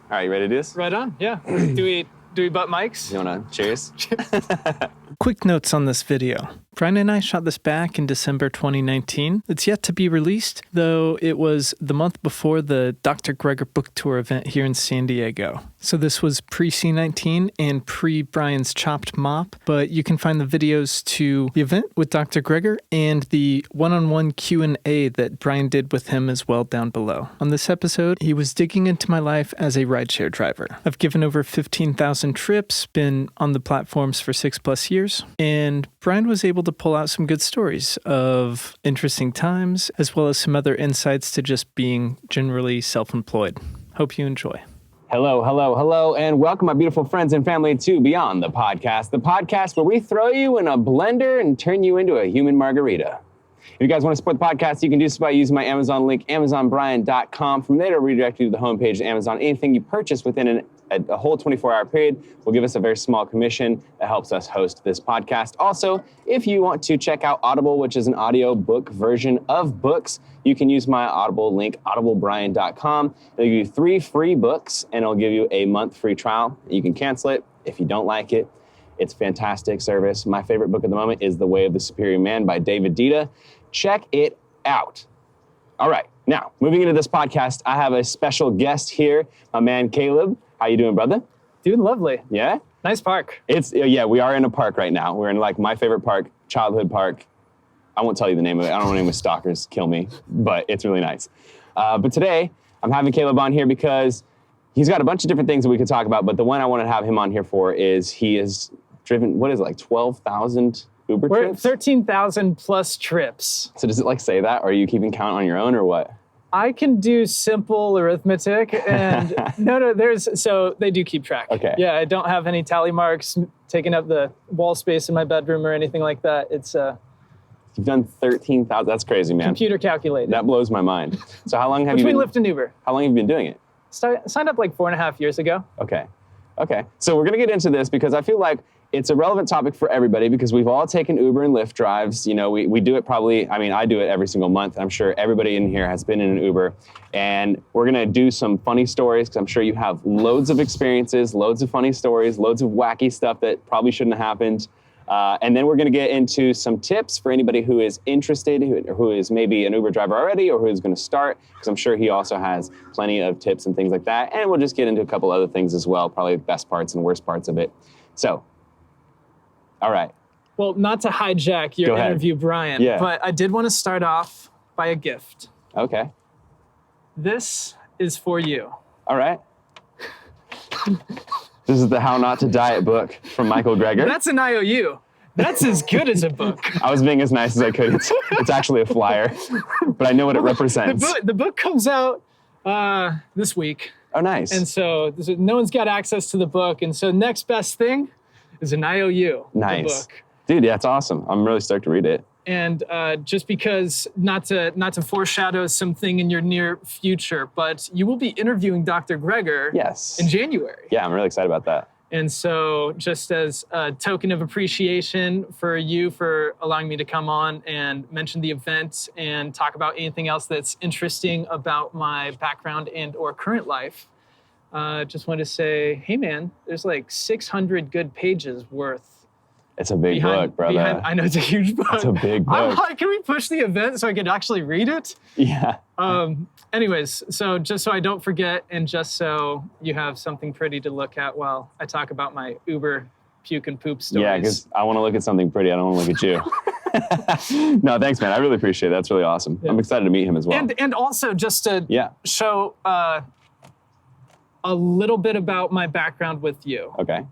All right, you ready to do this? Right on, yeah. Do we butt mics? You want to cheers? Quick notes on this video. Brian and I shot this back in December 2019. It's yet to be released, though it was the month before the Dr. Greger book tour event here in San Diego. So this was pre-C19 and pre-Brian's Chopped Mop, but you can find the videos to the event with Dr. Greger and the one-on-one Q&A that Brian did with him as well down below. On this episode, he was digging into my life as a rideshare driver. I've given over 15,000 trips, been on the platforms for 6+ years, and Brian was able to pull out some good stories of interesting times, as well as some other insights to just being generally self-employed. Hope you enjoy. Hello, and welcome, my beautiful friends and family, to Beyond the podcast where we throw you in a blender and turn you into a human margarita. If you guys want to support the podcast, you can do so by using my Amazon link, amazonbrian.com. From there, it'll redirect you to the homepage of Amazon. Anything you purchase within a whole 24-hour period will give us a very small commission that helps us host this podcast. Also, if you want to check out Audible, which is an audio book version of books, you can use my Audible link, audiblebrian.com. It'll give you 3 free books, and it'll give you a month free trial. You can cancel it if you don't like it. It's a fantastic service. My favorite book at the moment is The Way of the Superior Man by David Dita. Check it out. All right, now, moving into this podcast, I have a special guest here, my man Caleb. How you doing, brother? Doing lovely. Yeah? Nice park. We are in a park right now. We're in like my favorite park, childhood park. I won't tell you the name of it. I don't want any stalkers kill me, but it's really nice. But today, I'm having Caleb on here because he's got a bunch of different things that we could talk about, but the one I want to have him on here for is he has driven, 12,000 Uber We're trips? 13,000 plus trips. So does it like say that, or are you keeping count on your own, or what? I can do simple arithmetic, and so they do keep track. Okay. Yeah, I don't have any tally marks taking up the wall space in my bedroom or anything like that. It's You've done 13,000. That's crazy, man. computer calculated. That blows my mind. So how long have Between Lyft and Uber. How long have you been doing it? Signed up like 4.5 years ago. Okay. So we're going to get into this because I feel like it's a relevant topic for everybody because we've all taken Uber and Lyft drives. You know, we do it probably, I do it every single month. I'm sure everybody in here has been in an Uber. And we're going to do some funny stories because I'm sure you have loads of experiences, loads of funny stories, loads of wacky stuff that probably shouldn't have happened. And then we're going to get into some tips for anybody who is interested, who is maybe an Uber driver already or who is going to start, because I'm sure he also has plenty of tips and things like that. And we'll just get into a couple other things as well, probably the best parts and worst parts of it. So, all right. Well, not to hijack your interview, Brian, but I did want to start off by a gift. Okay. This is for you. All right. This is the How Not to Diet book from Michael Greger. That's an IOU. That's as good as a book. I was being as nice as I could. It's actually a flyer, but I know what it represents. The book comes out this week. Oh, nice. And so no one's got access to the book. And so next best thing is an IOU. Nice. The book. Dude, yeah, it's awesome. I'm really stoked to read it. And just because, not to foreshadow something in your near future, but you will be interviewing Dr. Greger in January. Yeah, I'm really excited about that. And so just as a token of appreciation for you for allowing me to come on and mention the event and talk about anything else that's interesting about my background and or current life, just wanted to say, hey man, there's like 600 good pages worth. It's a big book, brother. I know it's a huge book. It's a big book. I'm like, can we push the event so I can actually read it? Yeah. Anyways, so just so I don't forget and just so you have something pretty to look at while I talk about my Uber puke and poop stories. Yeah, because I want to look at something pretty. I don't want to look at you. No, thanks, man. I really appreciate it. That's really awesome. Yeah. I'm excited to meet him as well. And also just to show a little bit about my background with you. Okay.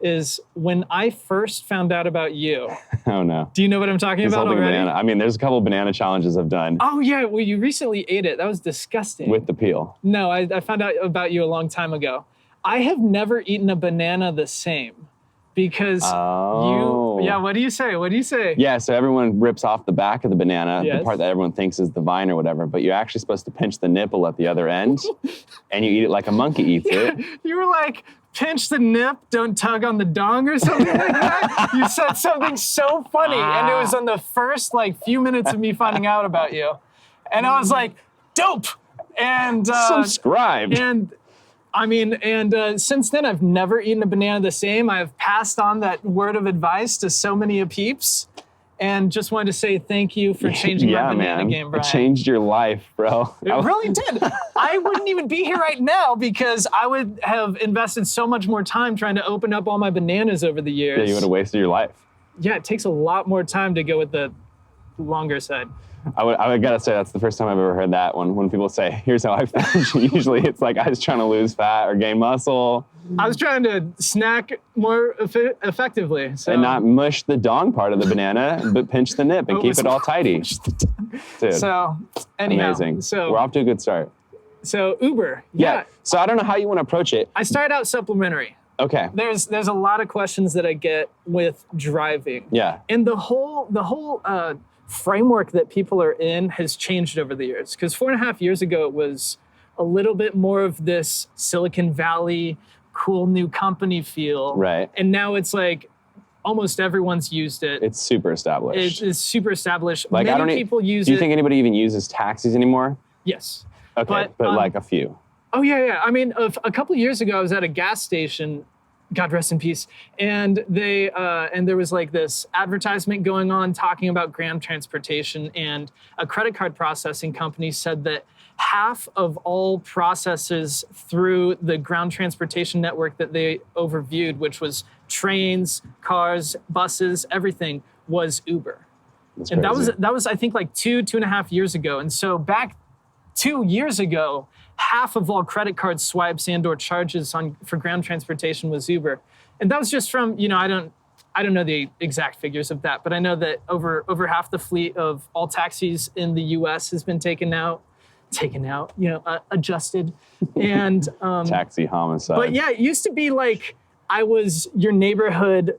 Is when I first found out about you. Oh, no. Do you know what I'm talking about already? Banana. I mean, there's a couple of banana challenges I've done. Oh, yeah. Well, you recently ate it. That was disgusting. With the peel. No, I found out about you a long time ago. I have never eaten a banana the same because what do you say? Yeah, so everyone rips off the back of the banana, yes. The part that everyone thinks is the vine or whatever, but you're actually supposed to pinch the nipple at the other end, and you eat it like a monkey eats it. You were like, pinch the nip, don't tug on the dong or something like that. You said something so funny, and it was on the first few minutes of me finding out about you. And I was like, dope! And subscribed. And I mean, and since then, I've never eaten a banana the same. I've passed on that word of advice to so many peeps, and just wanted to say thank you for changing my banana game, Brian. It changed your life, bro. It really did. I wouldn't even be here right now because I would have invested so much more time trying to open up all my bananas over the years. Yeah, you would have wasted your life. Yeah, it takes a lot more time to go with the longer side. I gotta say, that's the first time I've ever heard that one. When people say, here's how I found you, usually it's like I was trying to lose fat or gain muscle. I was trying to snack more effectively. So. And not mush the dong part of the banana, but pinch the nip and keep it all tidy. Dude, so, anyhow. Amazing. So, we're off to a good start. So, Uber. Yeah. So I don't know how you want to approach it. I started out supplementary. Okay. There's a lot of questions that I get with driving. Yeah. And the whole framework that people are in has changed over the years. Because 4.5 years ago, it was a little bit more of this Silicon Valley, cool new company feel. Right. And now it's like almost everyone's used it. It's super established. It's super established. Like, Many people use it. Do you think anybody even uses taxis anymore? Yes. Okay, but like a few. Oh, yeah. I mean, a couple of years ago, I was at a gas station, God rest in peace, and there was like this advertisement going on talking about ground transportation, and a credit card processing company said that half of all processes through the ground transportation network that they overviewed, which was trains, cars, buses, everything, was Uber. That's and crazy. that was I think like 2.5 years ago. And so back 2 years ago, half of all credit card swipes and/or charges for ground transportation was Uber, and that was just from I don't know the exact figures of that, but I know that over half the fleet of all taxis in the U.S. has been taken out, adjusted, and taxi homicide. But yeah, it used to be like I was your neighborhood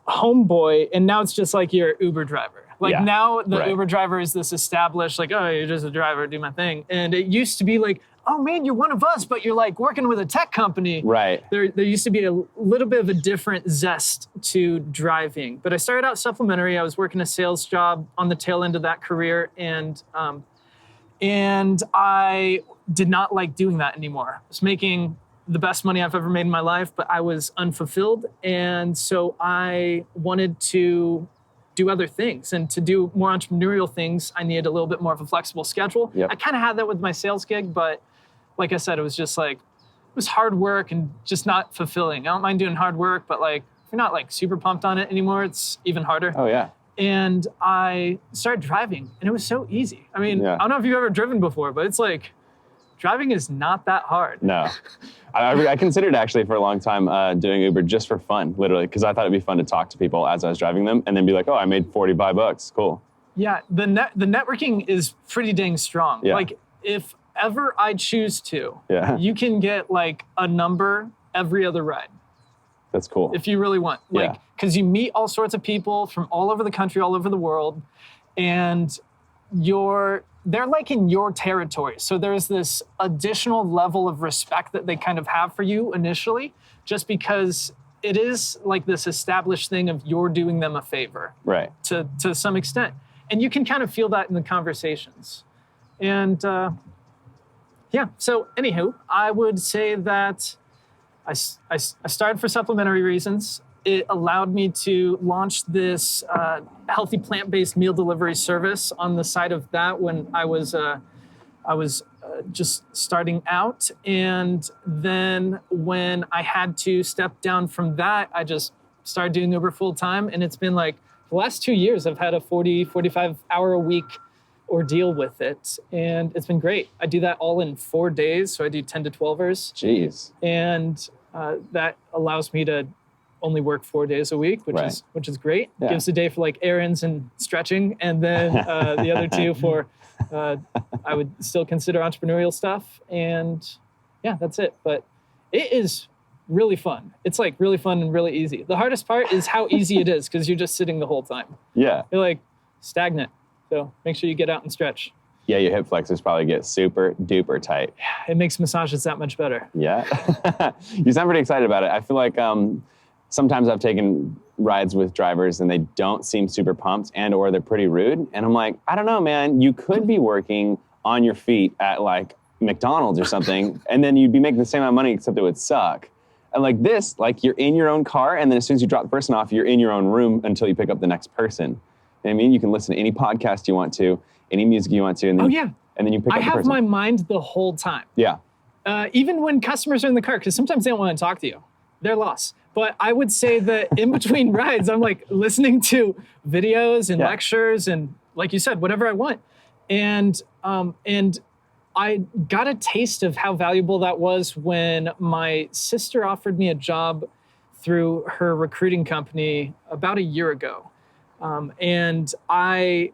homeboy, and now it's just like you're an Uber driver. Like now the Uber driver is this established, like, oh, you're just a driver, do my thing. And it used to be like, oh man, you're one of us, but you're like working with a tech company. Right. There used to be a little bit of a different zest to driving. But I started out supplementary. I was working a sales job on the tail end of that career, and I did not like doing that anymore. I was making the best money I've ever made in my life, but I was unfulfilled. And so I wanted to do other things, and to do more entrepreneurial things, I needed a little bit more of a flexible schedule. Yep. I kind of had that with my sales gig, but like I said, it was just like, it was hard work and just not fulfilling. I don't mind doing hard work, but like, if you're not like super pumped on it anymore, it's even harder. Oh yeah. And I started driving, and it was so easy. I mean, I don't know if you've ever driven before, but it's like, driving is not that hard. No. I considered actually for a long time doing Uber just for fun, literally, because I thought it'd be fun to talk to people as I was driving them and then be like, oh, I made $45. Cool. Yeah, the networking is pretty dang strong. Yeah. Like, if ever I choose to, you can get like a number every other ride. That's cool. If you really want. Like, because you meet all sorts of people from all over the country, all over the world, and they're like in your territory. So there's this additional level of respect that they kind of have for you initially, just because it is like this established thing of you're doing them a favor. Right. To some extent. And you can kind of feel that in the conversations. And so anywho, I would say that I started for supplementary reasons. It allowed me to launch this healthy plant-based meal delivery service on the side of that when I was just starting out. And then when I had to step down from that, I just started doing Uber full-time. And it's been like the last 2 years, I've had a 45 hour a week ordeal with it. And it's been great. I do that all in 4 days. So I do 10 to 12ers. Jeez. And that allows me to only work 4 days a week, which is great. Yeah. Gives a day for like errands and stretching, and then the other two for I would still consider entrepreneurial stuff. And yeah, that's it. But it is really fun. It's like really fun and really easy. The hardest part is how easy it is, because you're just sitting the whole time. Yeah. You're like stagnant. So make sure you get out and stretch. Yeah, your hip flexors probably get super duper tight. It makes massages that much better. Yeah. You sound pretty excited about it. I feel like sometimes I've taken rides with drivers and they don't seem super pumped or they're pretty rude. And I'm like, I don't know, man, you could be working on your feet at like McDonald's or something, and then you'd be making the same amount of money except it would suck. And like this, like you're in your own car, and then as soon as you drop the person off, you're in your own room until you pick up the next person. You know what I mean? You can listen to any podcast you want to, any music you want to, and then, and then you pick up the person. I have my mind the whole time. Yeah. Even when customers are in the car, because sometimes they don't want to talk to you. They're lost. But I would say that in between rides, I'm like listening to videos and lectures and, like you said, whatever I want. And I got a taste of how valuable that was when my sister offered me a job through her recruiting company about a year ago. And I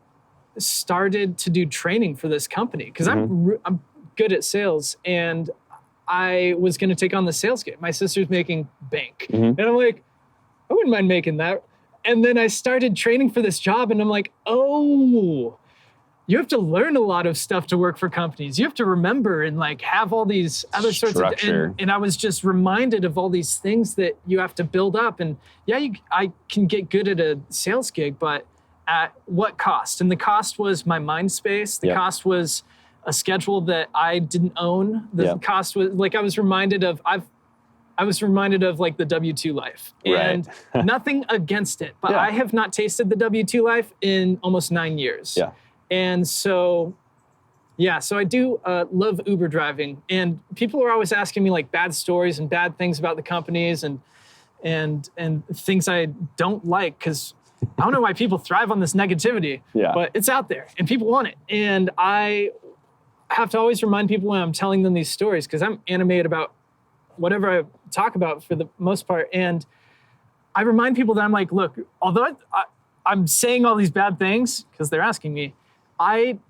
started to do training for this company because I'm good at sales, and I was going to take on the sales gig. My sister's making bank. And I'm like, I wouldn't mind making that. And then I started training for this job, and I'm like, oh, you have to learn a lot of stuff to work for companies. You have to remember and like have all these other sorts of, and I was just reminded of all these things that you have to build up. And I can get good at a sales gig, but at what cost? And the cost was my mind space. The cost was a schedule that I didn't own. The cost was like, I was reminded of like the W-2 life, and nothing against it, but I have not tasted the W-2 life in almost 9 years. And so I do love Uber driving, and people are always asking me like bad stories and bad things about the companies and things I don't like, because I don't know why people thrive on this negativity, but it's out there and people want it. And I have to always remind people when I'm telling them these stories, because I'm animated about whatever I talk about for the most part. And I remind people that I'm like, look, although I'm saying all these bad things because they're asking me, I'm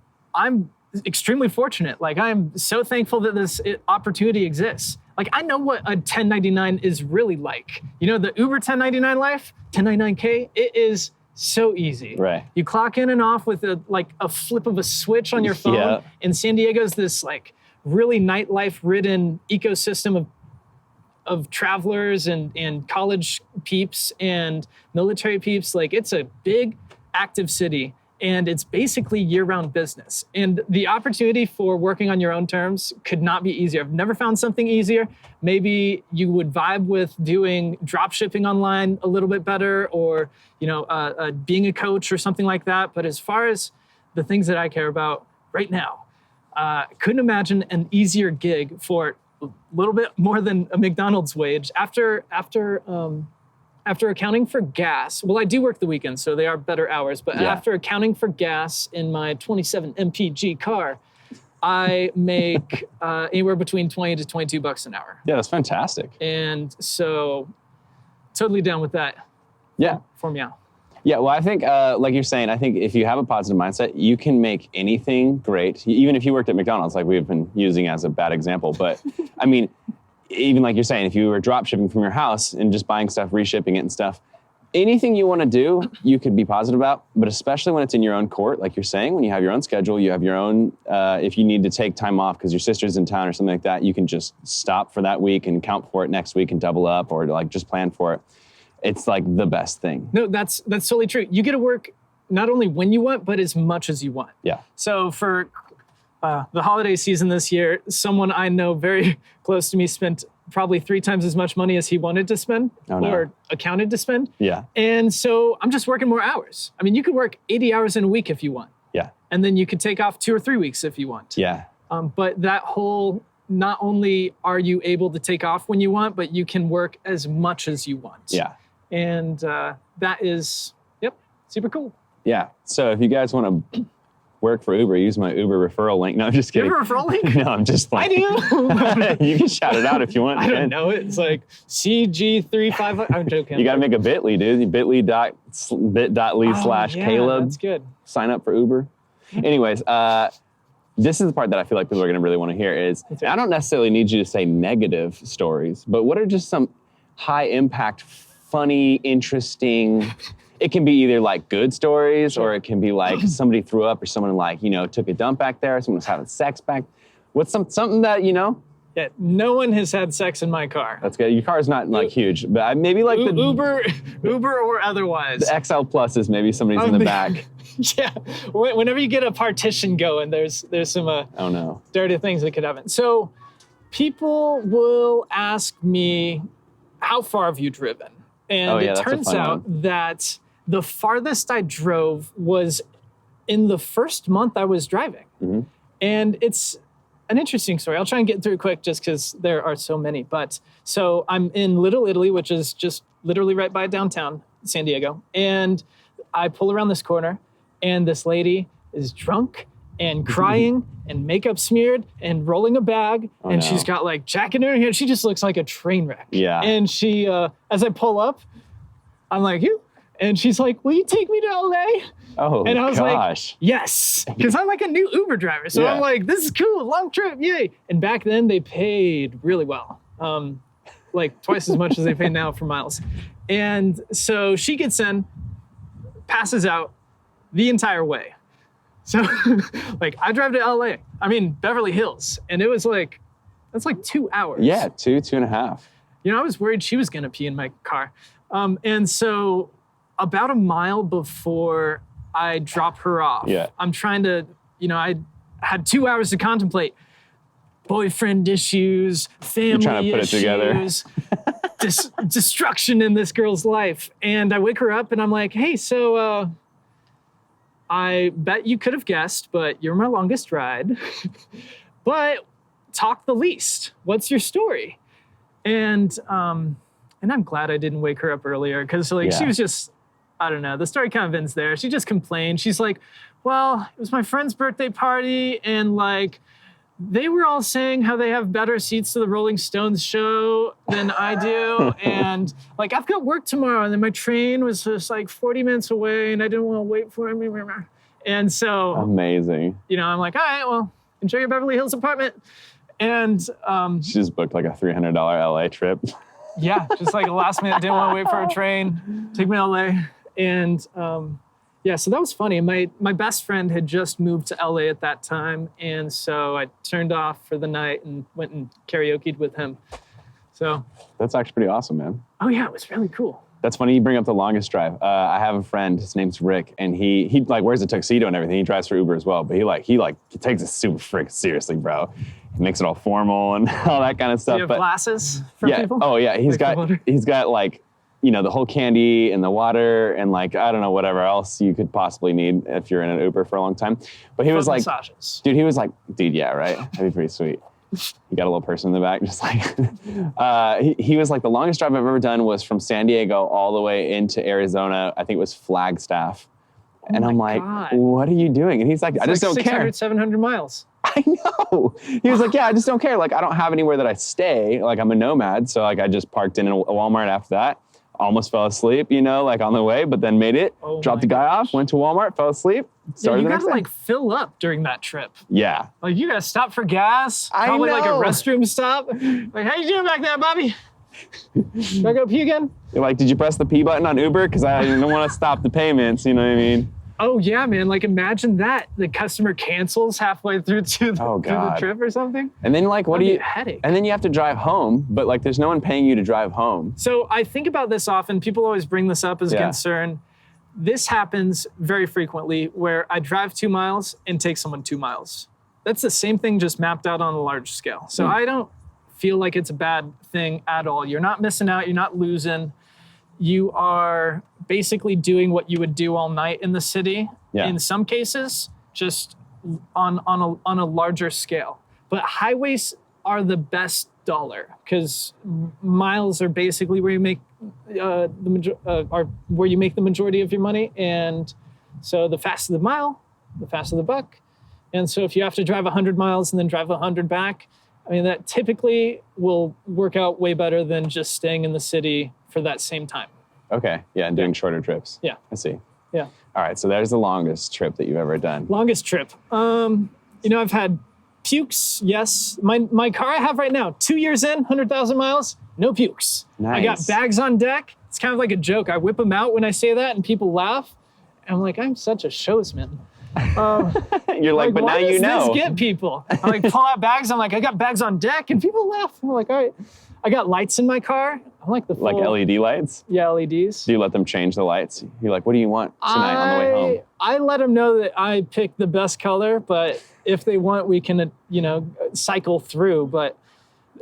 extremely fortunate. Like, I'm so thankful that this opportunity exists. Like, I know what a 1099 is really like. You know, the Uber 1099 life, 1099K, it is so easy. Right. You clock in and off with a flip of a switch on your phone. And San Diego's this like really nightlife ridden ecosystem of travelers and college peeps and military peeps. Like, it's a big, active city, and it's basically year-round business. And the opportunity for working on your own terms could not be easier. I've never found something easier. Maybe you would vibe with doing drop shipping online a little bit better, or being a coach or something like that. But as far as the things that I care about right now, couldn't imagine an easier gig for a little bit more than a McDonald's wage. After accounting for gas, well, I do work the weekends, so they are better hours, but after accounting for gas in my 27 MPG car, I make anywhere between $20 to $22 an hour. Yeah, that's fantastic. And so totally down with that. Yeah. For me out. Yeah, well, I think, like you're saying, I think if you have a positive mindset, you can make anything great, even if you worked at McDonald's, like we've been using as a bad example. But, I mean, even like you're saying, if you were drop shipping from your house and just buying stuff, reshipping it and stuff, anything you want to do, you could be positive about, but especially when it's in your own court, like you're saying, when you have your own schedule, you have your own, if you need to take time off because your sister's in town or something like that, you can just stop for that week and count for it next week and double up, or like just plan for it. It's like the best thing. No, that's totally true. You get to work not only when you want, but as much as you want. Yeah. So for the holiday season this year, someone I know very close to me spent probably 3 times as much money as he wanted to spend or accounted to spend. Yeah. And so I'm just working more hours. I mean, you could work 80 hours in a week if you want. Yeah. And then you could take off 2 or 3 weeks if you want. Yeah. But that whole, not only are you able to take off when you want, but you can work as much as you want. Yeah. And that is, super cool. Yeah. So if you guys want to work for Uber, use my Uber referral link. No, I'm just kidding. Your referral link? No, I'm just playing. I do. You can shout it out if you want. I don't know. It's like CG35. I'm joking. You got to make a bit.ly, dude. bit.ly/Caleb. That's good. Sign up for Uber. Anyways, this is the part that I feel like people are going to really want to hear is, I don't necessarily need you to say negative stories, but what are just some high impact, funny, interesting, it can be either like good stories, or it can be like somebody threw up, or someone like, took a dump back there, someone was having sex back. What's something that, Yeah, no one has had sex in my car. That's good. Your car's not like huge, but maybe like the Uber or otherwise. The XL Plus is maybe somebody's in the back. Yeah. Whenever you get a partition going, there's some Oh no. dirty things that could happen. So people will ask me, how far have you driven? And it turns out that the farthest I drove was in the first month I was driving. Mm-hmm. And it's an interesting story. I'll try and get through it quick just because there are so many. But so I'm in Little Italy, which is just literally right by downtown San Diego. And I pull around this corner and this lady is drunk and crying and makeup smeared and rolling a bag. She's got like jacket in her hand. She just looks like a train wreck. Yeah. And she, as I pull up, I'm like, you? And she's like, will you take me to LA? Oh, and I was gosh. like, yes, because I'm like a new Uber driver. So I'm like, this is cool, long trip, yay. And back then they paid really well, like twice as much as they pay now for miles. And so she gets in, passes out the entire way. So like I drive to LA, Beverly Hills, and it was like, that's like 2 hours. Yeah, 2.5. I was worried she was gonna pee in my car. And so about a mile before I drop her off, I'm trying to, I had 2 hours to contemplate boyfriend issues, family issues, destruction in this girl's life. And I wake her up and I'm like, hey, so I bet you could have guessed, but you're my longest ride. But talk the least. What's your story? And I'm glad I didn't wake her up earlier because she was just, I don't know, the story kind of ends there. She just complained. She's like, well, it was my friend's birthday party and like, they were all saying how they have better seats to the Rolling Stones show than I do. And like, I've got work tomorrow and then my train was just like 40 minutes away and I didn't want to wait for him. And so. Amazing. I'm like, all right, well, enjoy your Beverly Hills apartment. And she just booked like a $300 LA trip. Yeah, just like a last minute, didn't want to wait for a train, take me to LA. And so that was funny. My best friend had just moved to LA at that time. And so I turned off for the night and went and karaoke'd with him. So. That's actually pretty awesome, man. Oh yeah, it was really cool. That's funny you bring up the longest drive. I have a friend, his name's Rick, and he like wears a tuxedo and everything. He drives for Uber as well, but he takes it super freaking seriously, bro. He makes it all formal and all that kind of stuff. Do you have glasses for people? Oh yeah, he's got like, the whole candy and the water and like, I don't know, whatever else you could possibly need if you're in an Uber for a long time. But he was like, massages. Dude, yeah, right? That'd be pretty sweet. He got a little person in the back, just like, he was like, the longest drive I've ever done was from San Diego all the way into Arizona. I think it was Flagstaff. And I'm like, what are you doing? And he's like, I just don't care. 600, 700 miles. I know. He was like, yeah, I just don't care. Like, I don't have anywhere that I stay. Like, I'm a nomad. So like, I just parked in a Walmart after that. Almost fell asleep, like on the way, but then made it. Dropped the guy off, went to Walmart, fell asleep. You gotta like fill up during that trip. Yeah. Like you gotta stop for gas. Probably like a restroom stop. Like, how you doing back there, Bobby? Do I go pee again? You're like, did you press the P button on Uber? Because I don't want to stop the payments, you know what I mean? Oh yeah, man. Like imagine that. The customer cancels halfway through the trip or something. And then like, headache. And then you have to drive home, but like there's no one paying you to drive home. So I think about this often. People always bring this up as a concern. This happens very frequently where I drive 2 miles and take someone 2 miles. That's the same thing just mapped out on a large scale. So I don't feel like it's a bad thing at all. You're not missing out. You're not losing. You are basically doing what you would do all night in the city. Yeah. In some cases, just on a larger scale. But highways are the best dollar because miles are basically where you make where you make the majority of your money. And so the faster the mile, the faster the buck. And so if you have to drive 100 miles and then drive 100 back, that typically will work out way better than just staying in the city for that same time. Okay. Yeah, and doing shorter trips. Yeah. I see. Yeah. All right. So there's the longest trip that you've ever done. Longest trip. I've had pukes. Yes. My car I have right now, 2 years in, 100,000 miles, no pukes. Nice. I got bags on deck. It's kind of like a joke. I whip them out when I say that and people laugh. And I'm like, I'm such a showsman. You're like, but now you know. Why does this get people? I pull out bags. I'm like, I got bags on deck and people laugh. I'm like, all right. I got lights in my car. I'm like the full, Like LED lights? Yeah, LEDs. Do you let them change the lights? You're like, what do you want tonight on the way home? I let them know that I picked the best color, but if they want, we can, cycle through. But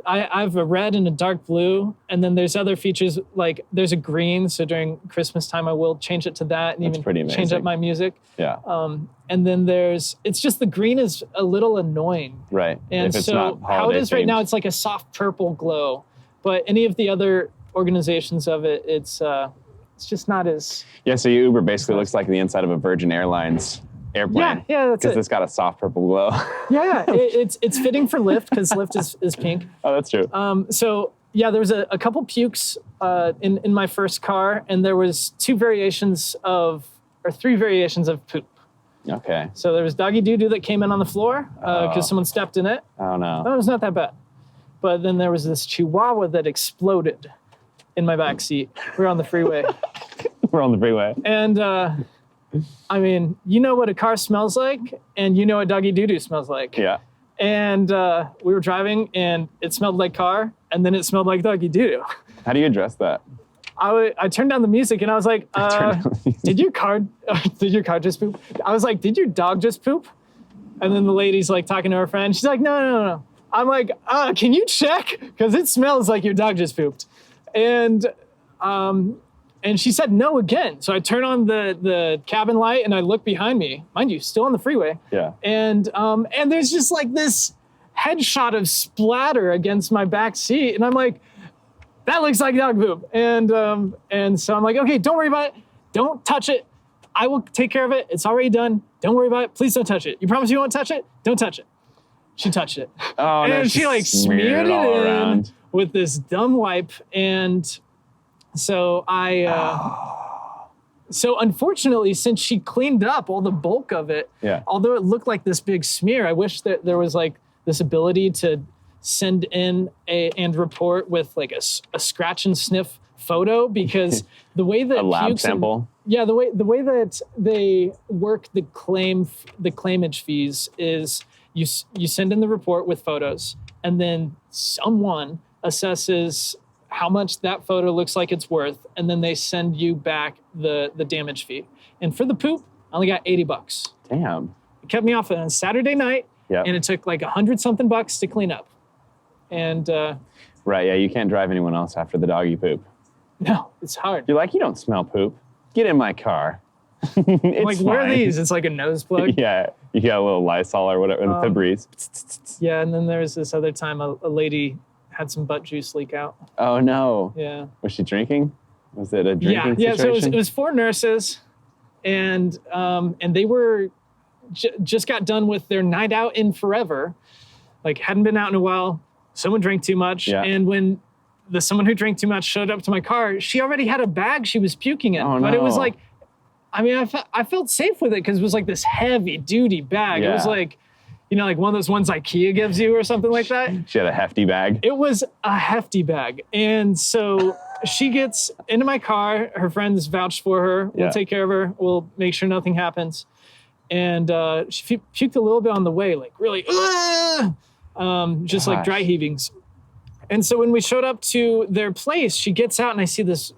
I have a red and a dark blue, and then there's other features, like there's a green, so during Christmas time I will change it to that and even change up my music. Yeah. And then it's just the green is a little annoying. Right. And so how it is right now, it's like a soft purple glow. But any of the other organizations of it, it's just not as... Yeah, so your Uber basically looks like the inside of a Virgin Airlines airplane. Yeah, that's it. Because it's got a soft purple glow. Yeah. It's fitting for Lyft because Lyft is pink. Oh, that's true. So, yeah, there was a couple pukes in my first car, and there was three variations of poop. Okay. So there was doggy doo-doo that came in on the floor because someone stepped in it. Oh, no. It was not that bad. But then there was this chihuahua that exploded in my back seat. We were on the freeway. And, I mean, you know what a car smells like, and you know what doggy doo-doo smells like. Yeah. And we were driving, and it smelled like car, and then it smelled like doggy doo-doo. How do you address that? I turned down the music, and I was like, did your car just poop? I was like, did your dog just poop? And then the lady's like talking to her friend. She's like, no. I'm like, can you check? Because it smells like your dog just pooped. And she said no again. So I turn on the cabin light and I look behind me, mind you, still on the freeway. Yeah. And there's just like this headshot of splatter against my back seat. And I'm like, that looks like dog poop. And so I'm like, okay, don't worry about it. Don't touch it. I will take care of it. It's already done. Don't worry about it. Please don't touch it. You promise you won't touch it? Don't touch it. She touched it. Oh, and she like smeared it all in around with this dumb wipe. And so so unfortunately, since she cleaned up all the bulk of it, although it looked like this big smear, I wish that there was like this ability to send in and report with like a scratch and sniff photo, because the way that a lab sample. The way that they work the claimage fees is you send in the report with photos, and then someone assesses how much that photo looks like it's worth, and then they send you back the damage fee. And for the poop, I only got $80. Damn. It kept me off on a Saturday night, and it took like $100-something to clean up. And right, yeah, you can't drive anyone else after the doggy poop. No, it's hard. You're like, you don't smell poop. Get in my car. It's like, where are these? It's like a nose plug. Yeah, you got a little Lysol or whatever, Febreze. Yeah, and then there was this other time a lady had some butt juice leak out. Oh no. Yeah. Was she drinking? Was it a drinking situation? Yeah. So it was 4 nurses, and they were just got done with their night out in forever, like hadn't been out in a while. Someone drank too much, and when someone who drank too much showed up to my car, she already had a bag she was puking in. Oh, but no. it was like, I mean, I felt safe with it because it was like this heavy duty bag. Yeah. It was like, like one of those ones IKEA gives you or something like that. She had a hefty bag. It was a hefty bag. And so she gets into my car. Her friends vouched for her. We'll take care of her. We'll make sure nothing happens. And she puked a little bit on the way, like really, just like dry heavings. And so when we showed up to their place, she gets out and I see this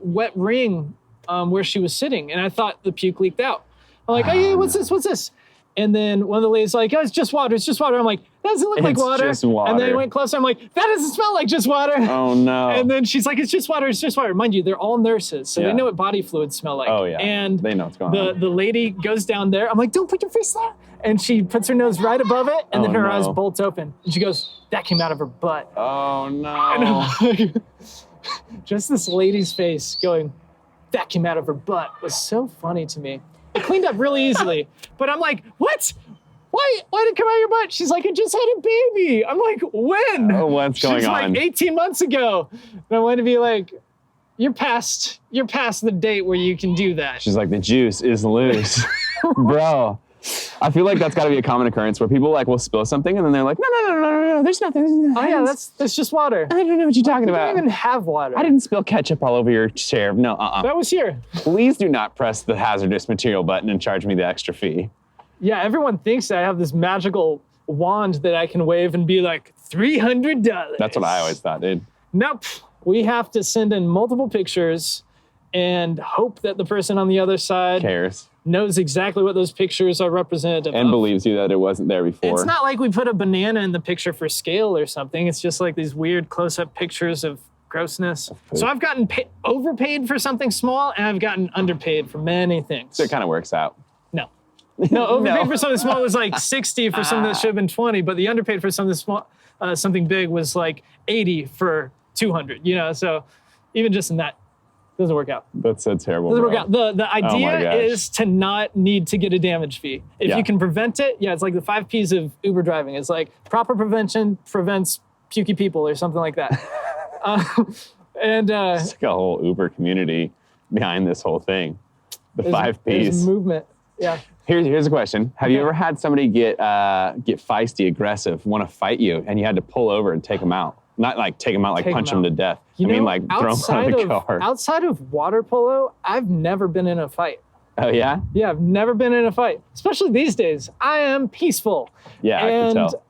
wet ring where she was sitting. And I thought the puke leaked out. I'm like, hey, what's this? And then one of the ladies like, oh, it's just water. I'm like, that doesn't look like water. It's just water. And then I went closer. I'm like, that doesn't smell like just water. Oh, no. And then she's like, it's just water. Mind you, they're all nurses. So they know what body fluids smell like. Oh, yeah. And they know what's going on. The lady goes down there. I'm like, don't put your face there. And she puts her nose right above it. And then her eyes bolt open. And she goes, that came out of her butt. Oh, no. And I'm like, just this lady's face going, that came out of her butt was so funny to me. It cleaned up really easily. But I'm like, what? Why did it come out of your butt? She's like, I just had a baby. I'm like, when? Oh, what's going on? She's like 18 months ago. And I want to be like, you're past the date where you can do that. She's like, the juice is loose. Bro, I feel like that's got to be a common occurrence where people like will spill something and then they're like, no, there's nothing. Oh yeah, that's just water. I don't know what you're talking about. I don't even have water. I didn't spill ketchup all over your chair. No, That was here. Please do not press the hazardous material button and charge me the extra fee. Yeah, everyone thinks that I have this magical wand that I can wave and be like, $300. That's what I always thought, dude. Nope. we have to send in multiple pictures and hope that the person on the other side Cares. knows exactly what those pictures are representative And of. believes you that it wasn't there before. It's not like we put a banana in the picture for scale or something. It's just like these weird close-up pictures of grossness. So I've gotten overpaid for something small, and I've gotten underpaid for many things. So it kind of works out. No, overpaid for something small was like 60 for something that should have been 20, but the underpaid for something small, something big was like 80 for 200, you know? So even just in that, doesn't work out. That's so terrible. Doesn't work out. The idea gosh. is to not need to get a damage fee. If you can prevent it, it's like the 5 Ps of Uber driving. It's like proper prevention prevents pukey people or something like that. It's like a whole Uber community behind this whole thing. The 5 Ps. There's a movement. Yeah. Here's a question. Have you ever had somebody get feisty, aggressive, want to fight you, and you had to pull over and take them out? Not like take them out, like punch them to death. I mean, like throw them out of the car. Outside of water polo, I've never been in a fight. Oh, yeah? Yeah, I've never been in a fight. Especially these days. I am peaceful. Yeah, I can tell.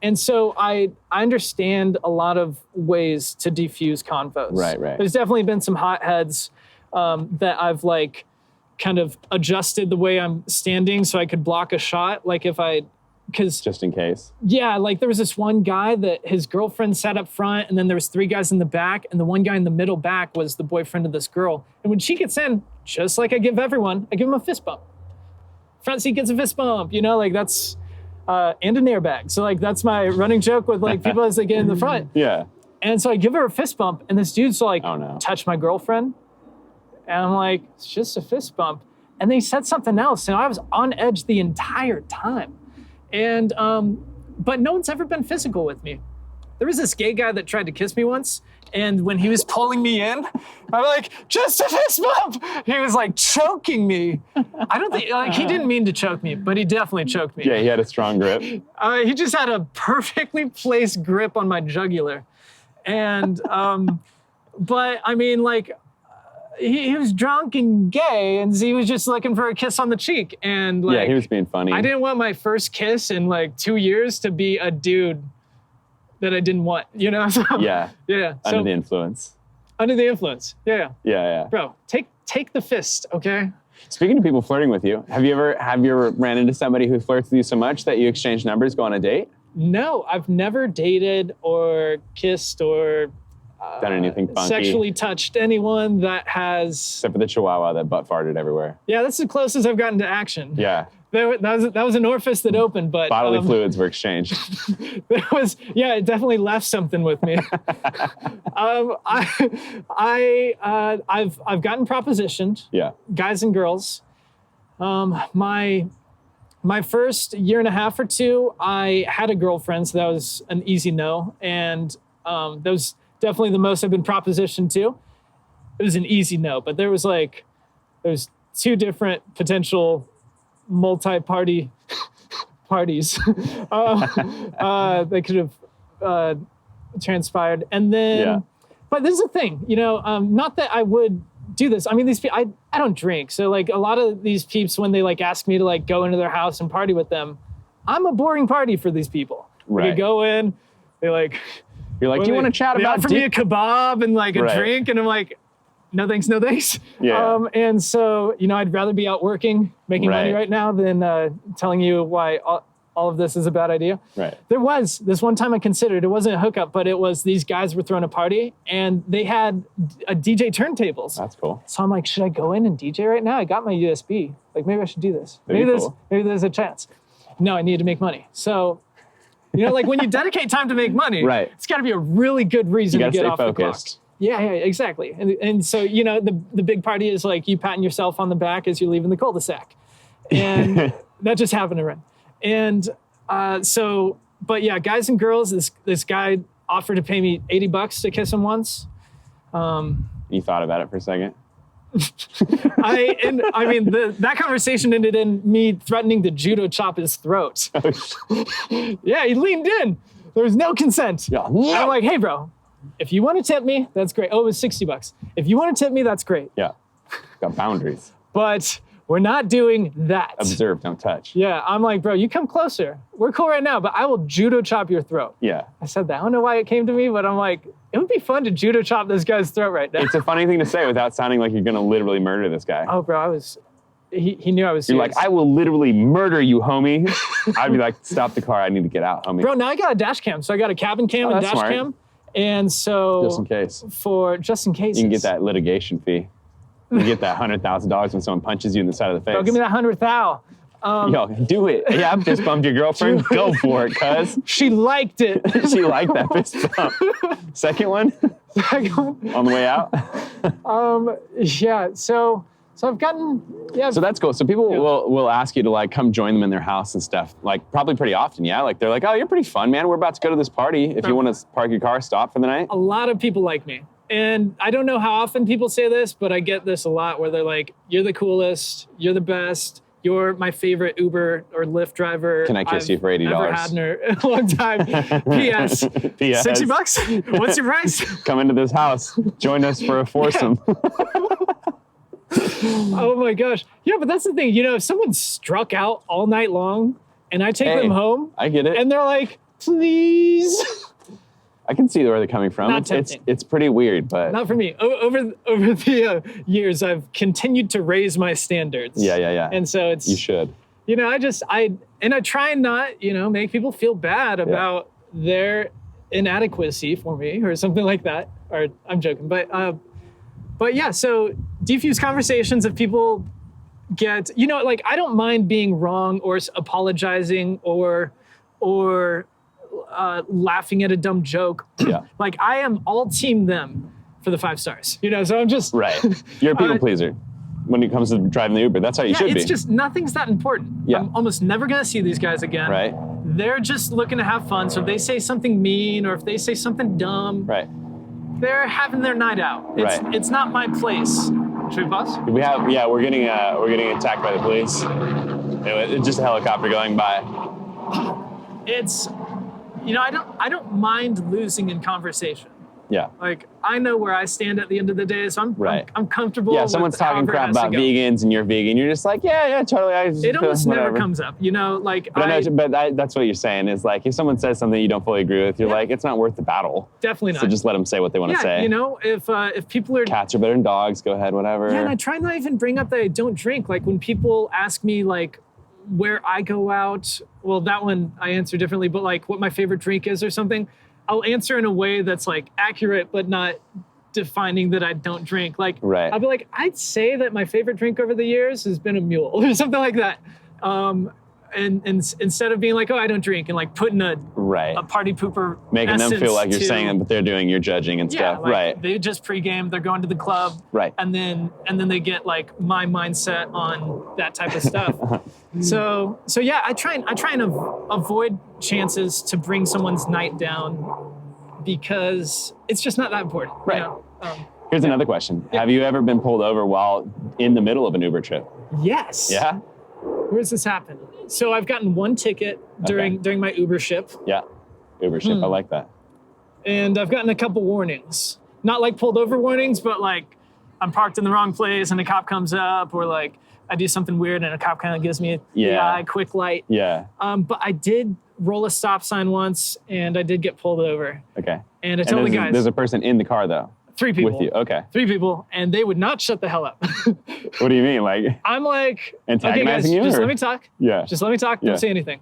And so I understand a lot of ways to defuse convos. Right. There's definitely been some hotheads that I've like kind of adjusted the way I'm standing so I could block a shot. Like because just in case. Yeah, like there was this one guy that his girlfriend sat up front, and then there was 3 guys in the back, and the one guy in the middle back was the boyfriend of this girl. And when she gets in, just like I give everyone, I give him a fist bump. Front seat gets a fist bump, you know, like that's and an airbag. So like that's my running joke with like people as they get in the front. Yeah. And so I give her a fist bump, and this dude's like, oh, no. touch my girlfriend. And I'm like, it's just a fist bump. And they said something else, and I was on edge the entire time. And, but no one's ever been physical with me. There was this gay guy that tried to kiss me once, and when he was pulling me in, I'm like, just a fist bump. He was like choking me. I don't think, like, he didn't mean to choke me, but he definitely choked me. Yeah, he had a strong grip. He just had a perfectly placed grip on my jugular. And, but I mean, like, he was drunk and gay, and he was just looking for a kiss on the cheek. And like, yeah, he was being funny. I didn't want my first kiss in like 2 years to be a dude that I didn't want, you know? So, yeah. Yeah. Under the influence. Under the influence. Yeah. Yeah. Bro, take the fist, okay? Speaking of people flirting with you, have you ever ran into somebody who flirts with you so much that you exchange numbers, go on a date? No, I've never dated or kissed or done anything funky? Sexually touched anyone that has... Except for the chihuahua that butt farted everywhere. Yeah, that's the closest I've gotten to action. Yeah. That was an orifice that opened, but... Bodily fluids were exchanged. It definitely left something with me. I've gotten propositioned. Yeah. Guys and girls. My first year and a half or two, I had a girlfriend, so that was an easy no. And that was definitely the most I've been propositioned to. It was an easy no, but there was 2 different potential multi-party parties that could have transpired. And then, but this is the thing, you know, not that I would do this. I mean, these people, I don't drink. So like a lot of these peeps, when they like ask me to like go into their house and party with them, I'm a boring party for these people. Right. They go in, they like... You're like, do you want to chat about... They offer me a kebab and like a drink, and I'm like, no thanks, no thanks. Yeah. And so, you know, I'd rather be out working, making money right now than telling you why all of this is a bad idea. Right. There was this one time I considered, it wasn't a hookup, but it was these guys were throwing a party, and they had a DJ turntables. That's cool. So I'm like, should I go in and DJ right now? I got my USB. Like, maybe I should do this. Maybe there's a chance. No, I needed to make money. So... You know, like when you dedicate time to make money, it's got to be a really good reason to get off the clock. Yeah, exactly. And so, you know, the big party is like you patting yourself on the back as you're leaving the cul-de-sac. And that just happened to run. And but yeah, guys and girls, this guy offered to pay me $80 to kiss him once. You thought about it for a second? That conversation ended in me threatening to judo chop his throat. Yeah, he leaned in. There was no consent. Yeah. I'm like, hey, bro, if you want to tip me, that's great. Oh, it was $60. If you want to tip me, that's great. Yeah, got boundaries. But we're not doing that. Observe, don't touch. Yeah, I'm like, bro, you come closer. We're cool right now, but I will judo chop your throat. Yeah. I said that. I don't know why it came to me, but I'm like, it would be fun to judo chop this guy's throat right now. It's a funny thing to say without sounding like you're going to literally murder this guy. Oh, bro, he knew I was You're serious. like, I will literally murder you, homie. I'd be like, stop the car. I need to get out, homie. Bro, now I got a dash cam. So I got a cabin cam and that's dash smart. cam. And so Just in case. Just in case. You can get that litigation fee. You can get that $100,000 when someone punches you in the side of the face. Bro, give me that 100,000. Yo, do it. Yeah, I fist bumped your girlfriend. Go for it, cuz. She liked it. She liked that fist bump. Second one? On the way out? Yeah, so I've gotten, yeah. So that's cool. So people will ask you to like come join them in their house and stuff, like probably pretty often, yeah? Like they're like, oh, you're pretty fun, man. We're about to go to this party. If you want to park your car, stop for the night. A lot of people like me. And I don't know how often people say this, but I get this a lot where they're like, you're the coolest, you're the best, you're my favorite Uber or Lyft driver. Can I kiss you for $80? Ever had in a long time. P.S. P.S. $60? What's your price? Come into this house. Join us for a foursome. Oh my gosh. Yeah, but that's the thing. You know, if someone struck out all night long and I take them home. I get it. And they're like, please. I can see where they're coming from. Not tempting. It's pretty weird, but Not for me. Over the years, I've continued to raise my standards. Yeah. And so it's, you should. you know, I try and not, you know, make people feel bad about their inadequacy for me or something like that. Or I'm joking, but yeah. So defuse conversations if people get, you know, like I don't mind being wrong or apologizing or laughing at a dumb joke. Yeah. Like I am all team them for the 5 stars. You know, so I'm just Right. You're a people pleaser when it comes to driving the Uber. That's how you should be. It's just nothing's that important. Yeah. I'm almost never gonna see these guys again. Right. They're just looking to have fun. So if they say something mean or if they say something dumb, Right. they're having their night out. Right. It's not my place. Should we pause? We're getting attacked by the police. Anyway, it's just a helicopter going by. It's, you know, I don't mind losing in conversation. Yeah. Like I know where I stand at the end of the day, so I'm comfortable. Yeah, with someone's talking however it crap has to about go. vegans and you're vegan. You're just like, yeah, totally. It almost whatever. never comes up, you know. Like that's what you're saying is like if someone says something you don't fully agree with, you're like, it's not worth the battle. Definitely not. So just let them say what they want to say. You know, if people are cats are better than dogs, go ahead, whatever. Yeah, and I try not even bring up that I don't drink. Like when people ask me like where I go out, well, that one I answer differently, but like what my favorite drink is or something, I'll answer in a way that's like accurate, but not defining that I don't drink. Like, right. I'll be like, I'd say that my favorite drink over the years has been a mule or something like that. And instead of being like, oh, I don't drink and like putting a party pooper making them feel like you're saying it, but they're doing, you're judging and stuff. Like right. They just pregame, they're going to the club. Right. And then they get like my mindset on that type of stuff. So yeah, I try and avoid chances to bring someone's night down because it's just not that important. Right. You know? Here's another question. Yeah. Have you ever been pulled over while in the middle of an Uber trip? Yes. Yeah? Where's this happen? So I've gotten one ticket during my Uber ship. Yeah, Uber ship, I like that. And I've gotten a couple warnings. Not like pulled over warnings, but like I'm parked in the wrong place and a cop comes up, or like I do something weird and a cop kind of gives me a quick light. Yeah. But I did roll a stop sign once and I did get pulled over. Okay. And I told the guys. There's a person in the car though. 3 people. With you, okay. 3 people, and they would not shut the hell up. What do you mean? Like I'm like, antagonizing okay, guys, you? just let me talk. Yeah. Just let me talk. Don't say anything.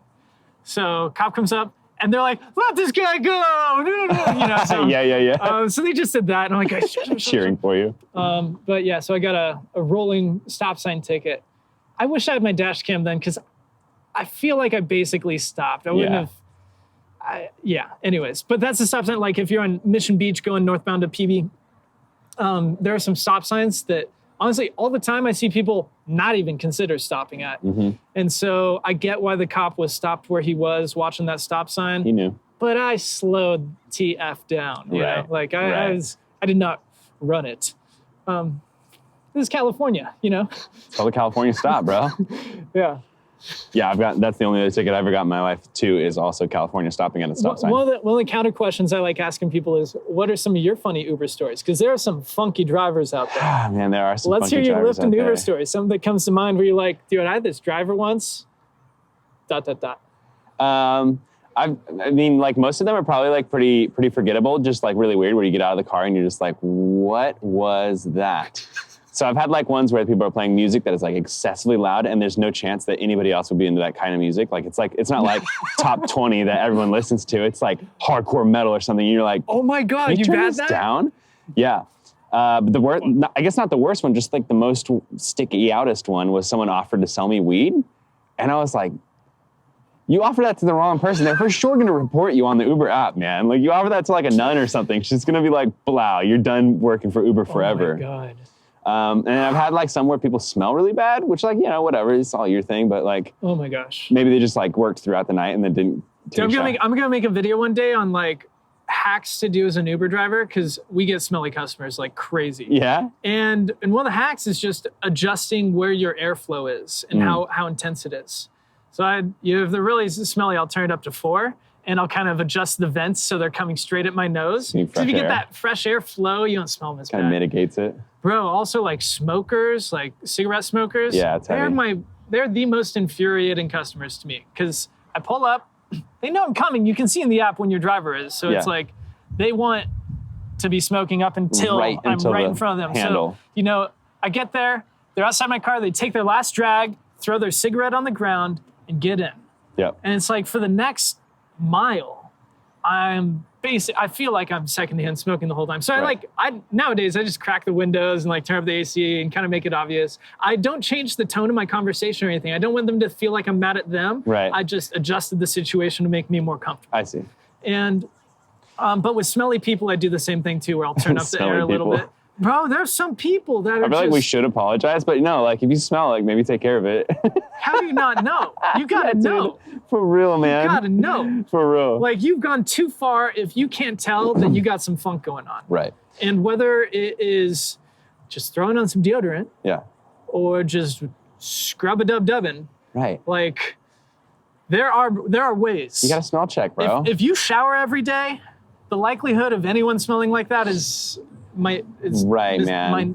So cop comes up, and they're like, let this guy go. You know, so, yeah. So they just did that, and I'm like, shut cheering for you. But yeah, so I got a rolling stop sign ticket. I wish I had my dash cam then, because I feel like I basically stopped. I wouldn't have. Anyways, but that's the stop sign. Like if you're on Mission Beach going northbound to PB, there are some stop signs that honestly all the time I see people not even consider stopping at. Mm-hmm. And so I get why the cop was stopped where he was watching that stop sign. He knew. But I slowed TF down. You know? Like I did not run it. This is California, you know? It's called a California stop, bro. Yeah. Yeah, that's the only other ticket I've ever got in my life too, is also California stopping at a stop sign. One of the counter questions I like asking people is, what are some of your funny Uber stories? Because there are some funky drivers out there. Man, there are some Let's funky hear your drivers Lyft and out Uber there. stories. Something that comes to mind where you're like, dude, I had this driver once, ... I mean, like most of them are probably like pretty forgettable, just like really weird, where you get out of the car and you're just like, what was that? So I've had like ones where people are playing music that is like excessively loud, and there's no chance that anybody else would be into that kind of music. Like it's not like top 20 that everyone listens to. It's like hardcore metal or something. And you're like, oh my God, you've had this that? down? Yeah. But the worst, I guess not the worst one, just like the most sticky outest one was someone offered to sell me weed. And I was like, you offer that to the wrong person. They're for sure going to report you on the Uber app, man. Like you offer that to like a nun or something. She's going to be like, blow, you're done working for Uber forever. Oh my God. And I've had like some where people smell really bad, which like, whatever, it's all your thing. But like, oh my gosh, maybe they just like worked throughout the night and then didn't. I'm gonna make a video one day on like hacks to do as an Uber driver, because we get smelly customers like crazy. Yeah. And one of the hacks is just adjusting where your airflow is and how intense it is. So if they're really smelly, I'll turn it up to 4. And I'll kind of adjust the vents so they're coming straight at my nose. So if you get that fresh air flow, you don't smell them as bad. Kind of mitigates it. Bro, also like smokers, like cigarette smokers. Yeah, it's heavy. They're the most infuriating customers to me, because I pull up, they know I'm coming. You can see in the app when your driver is. So it's like they want to be smoking up until I'm right in front of them. Handle. So, I get there, they're outside my car, they take their last drag, throw their cigarette on the ground, and get in. Yep. And it's like for the next mile, I feel like I'm secondhand smoking the whole time. So nowadays I just crack the windows and like turn up the AC and kind of make it obvious. I don't change the tone of my conversation or anything. I don't want them to feel like I'm mad at them. Right. I just adjusted the situation to make me more comfortable. I see. And, but with smelly people, I do the same thing too, where I'll turn up the air a little bit. Bro, there's some people that are I feel like we should apologize, but like if you smell, like maybe take care of it. How do you not know? You gotta know. Dude, for real, man. You gotta know. For real. Like you've gone too far if you can't tell that you got some funk going on. Right. And whether it is just throwing on some deodorant, or just scrub-a-dub-dubbing, right? Like there are ways. You got a smell check, bro. If you shower every day, the likelihood of anyone smelling like that is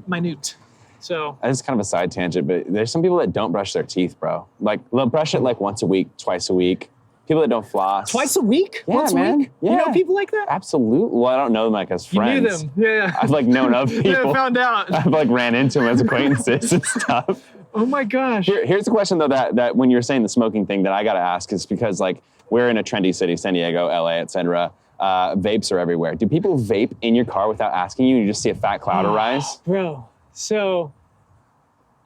minute. So that's kind of a side tangent, but there's some people that don't brush their teeth, bro. Like they'll brush it like once a week, twice a week. People that don't floss. Twice a week? Yeah, once a week? Yeah. You know people like that? Absolutely. Well, I don't know them like as friends. You knew them. Yeah. I've like known of people. Yeah, found out. I've like ran into them as acquaintances and stuff. Oh my gosh. Here's a question though that when you're saying the smoking thing that I gotta ask is because like we're in a trendy city, San Diego, LA, etc. Vapes are everywhere. Do people vape in your car without asking you? You just see a fat cloud arise? Bro, so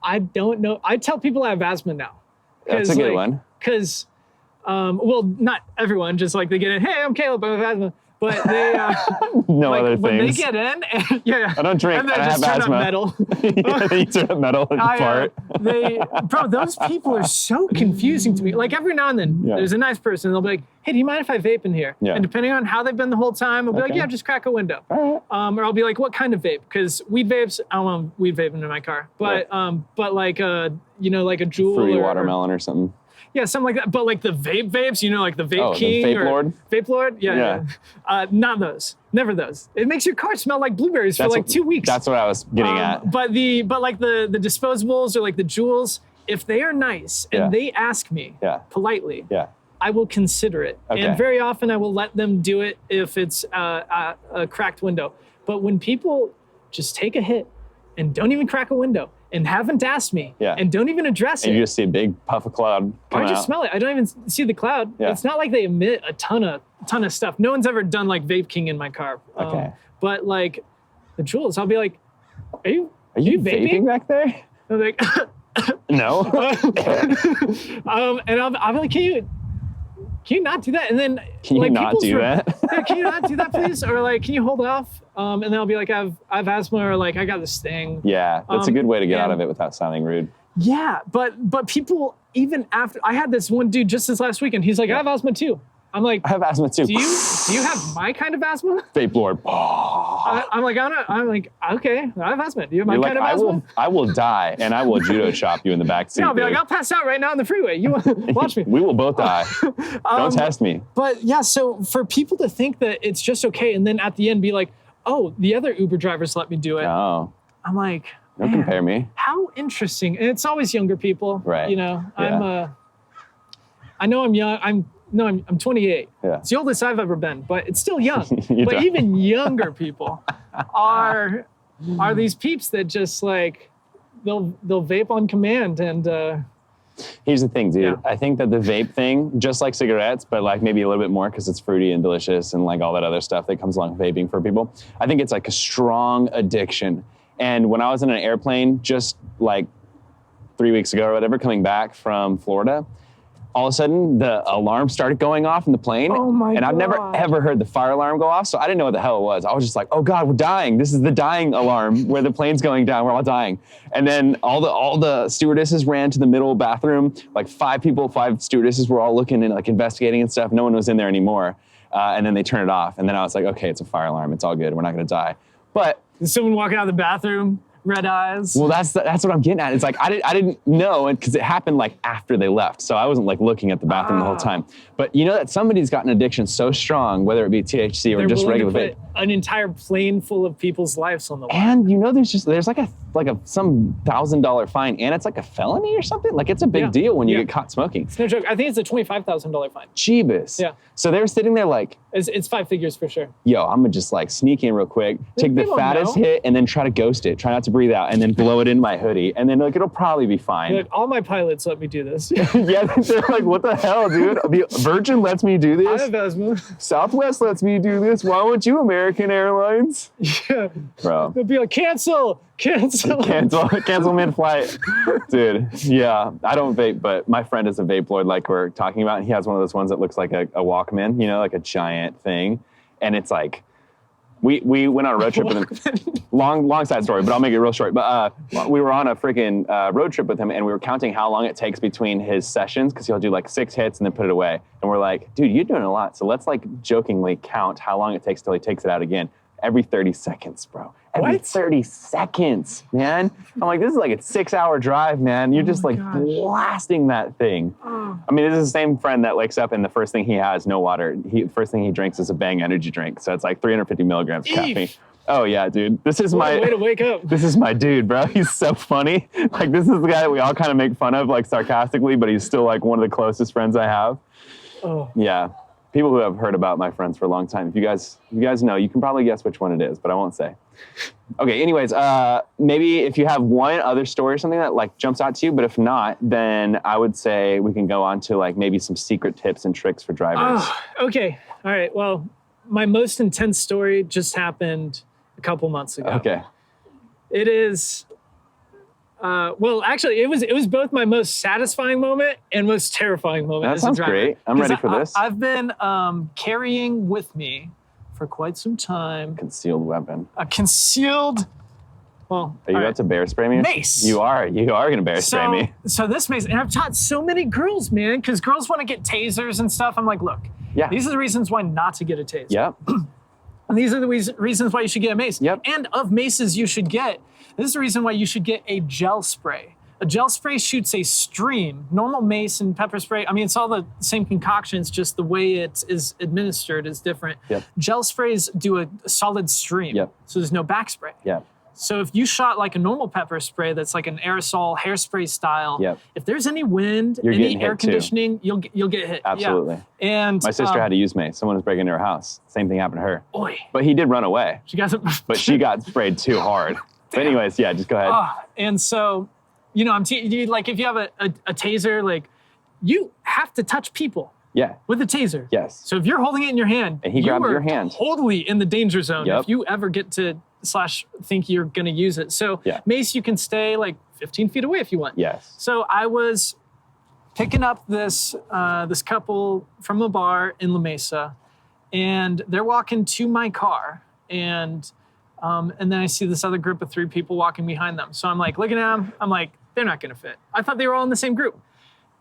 I don't know. I tell people I have asthma now. That's a good one. Because, well, not everyone, just like they get in, hey, I'm Caleb, I have asthma. But they, no other things. When they get in, and, I don't drink, and then I just have turn asthma. up metal. You turn up metal and fart. Bro, those people are so confusing to me. Like every now and then, there's a nice person, they'll be like, hey, do you mind if I vape in here? Yeah. And depending on how they've been the whole time, I'll be like, yeah, just crack a window. All right. Or I'll be like, what kind of vape? Because weed vapes, I don't want weed vaping in my car. But but like a Juul Fruity watermelon or something. Yeah, something like that. But like the vapes, like the Vape King. The Vape Lord? Vape Lord? Yeah. Not those. Never those. It makes your car smell like blueberries for like 2 weeks. That's what I was getting at. But like the disposables or like the Juuls, if they are nice and they ask me politely, I will consider it. Okay. And very often I will let them do it if it's a cracked window. But when people just take a hit and don't even crack a window and haven't asked me and don't even address it. And you just see a big puff of cloud come I just smell it. I don't even see the cloud. Yeah. It's not like they emit a ton of stuff. No one's ever done like Vape King in my car. Okay. But like the Juuls, I'll be like, are you vaping back there? I'm like, no. And I'll be like, can you not do that? And then can you not do that? Can you not do that, please? Or like, can you hold off? And then I'll be like, I've asthma, or like I got this thing. Yeah, that's a good way to get out of it without sounding rude. Yeah, but people, even after, I had this one dude just this last weekend. He's like, I have asthma too. I'm like, I have asthma too. Do you have my kind of asthma? Vape Lord. I'm like, okay, I have asthma. Do you have my You're kind like, of asthma? I will die, and I will judo chop you in the back seat. Yeah, I'll be like, dude. I'll pass out right now on the freeway. You watch me. We will both die. Don't test me. But yeah, so for people to think that it's just okay, and then at the end be like, oh, the other Uber drivers let me do it. Oh, I'm like, don't man, compare me. how interesting. And it's always younger people. Right. You know, Yeah. I know I'm young. I'm 28. Yeah. It's the oldest I've ever been, but it's still young. You But don't. even younger people are these peeps that just like they'll vape on command and Here's the thing, dude. Yeah. I think that the vape thing, just like cigarettes, but like maybe a little bit more because it's fruity and delicious and like all that other stuff that comes along with vaping for people. I think it's like a strong addiction. And when I was in an airplane just like 3 weeks ago or whatever, coming back from Florida, all of a sudden the alarm started going off in the plane. Oh my And I've never God. ever heard the fire alarm go off, so I didn't know what the hell it was. I was just like, oh God, we're dying. This is the dying alarm where the plane's going down, we're all dying. And then all the stewardesses ran to the middle bathroom, like 5 stewardesses were all looking and like investigating and stuff. No one was in there anymore. And then they turned it off. And then I was like, okay, it's a fire alarm. It's all good. We're not gonna die. But Is someone walking out of the bathroom, red eyes? well, that's what I'm getting at. It's like I didn't know because it happened like after they left, so I wasn't like looking at the bathroom the whole time. But you know that somebody's got an addiction so strong, whether it be THC or They're just willing regular to vape. put an entire plane full of people's lives on the line. And you know, there's like a some $1,000 fine, and it's like a felony or something. Like it's a big Yeah. deal when you Yeah. get caught smoking. It's no joke. I think it's a $25,000 fine. Jeebus. Yeah. So they're sitting there like, It's 5 figures for sure. yo, I'm gonna just like sneak in real quick, take the People fattest know. hit, and then try to ghost it. Try not to breathe out, and then blow it in my hoodie, and then like it'll probably be fine. Like, all my pilots let me do this. Yeah, they're like, what the hell, dude? The Virgin lets me do I this. have asthma. Southwest lets me do this. Why won't you, American Airlines? Yeah. Bro, They'll be like, cancel. cancel mid-flight. Dude, yeah, I don't vape, but my friend is a vape lord like we're talking about. And he has one of those ones that looks like a Walkman, you know, like a giant thing. And it's like, we went on a road trip with him. Long side story, but I'll make it real short. But we were on a freaking road trip with him, and we were counting how long it takes between his sessions, because he'll do like 6 hits and then put it away. And we're like, dude, you're doing a lot. So let's like jokingly count how long it takes till he takes it out again. Every 30 seconds, bro. Every What? 30 seconds, man. I'm like, this is like a 6-hour drive, man. You're just my like gosh. blasting that thing. Oh. I mean, this is the same friend that wakes up and the first thing he has, no water. First thing he drinks is a Bang energy drink. So it's like 350 milligrams of caffeine. Eesh. Oh yeah, dude. This is What a way to my wake up. this is my dude, bro. He's so funny. Like this is the guy that we all kind of make fun of, like sarcastically, but he's still like one of the closest friends I have. Oh. Yeah. People who have heard about my friends for a long time. If you guys know, you can probably guess which one it is, but I won't say. Okay, anyways, maybe if you have one other story or something that like jumps out to you, but if not, then I would say we can go on to like maybe some secret tips and tricks for drivers. Oh, okay. All right. Well, my most intense story just happened a couple months ago. Okay. It is, well, actually, it was both my most satisfying moment and most terrifying moment That as sounds a driver. great. I'm ready 'Cause for this. I've been carrying with me for quite some time Concealed weapon. a concealed, well, Are you all about right, to bear spray me? mace. You are gonna bear spray me. So this mace, and I've taught so many girls, man, because girls want to get tasers and stuff. I'm like, look, Yeah. these are the reasons why not to get a taser. Yep. And these are the reasons why you should get a mace. Yep. And of maces you should get, this is the reason why you should get a gel spray. A gel spray shoots a stream. Normal mace and pepper spray, I mean, it's all the same concoctions, just the way it is administered is different. Yep. Gel sprays do a solid stream. Yep. So there's no back spray. Yep. So if you shot like a normal pepper spray that's like an aerosol hairspray style, Yep. if there's any wind, You're any getting air hit too. conditioning, you'll get hit. Absolutely. Yeah. And My sister had to use mace. Someone was breaking into her house. Same thing happened to her. Boy, But he did run away. she got some. But she got sprayed too hard. But anyways, yeah, just go ahead. And so, you know, like if you have a taser, like you have to touch people Yeah. with a taser. Yes. So if you're holding it in your hand, And he you grabs are your hand. totally in the danger zone Yep. if you ever get to / think you're going to use it. So Yeah. mace, you can stay like 15 feet away if you want. Yes. So I was picking up this couple from a bar in La Mesa, and they're walking to my car, and then I see this other group of 3 people walking behind them. So I'm like looking at them. I'm like, they're not going to fit. I thought they were all in the same group.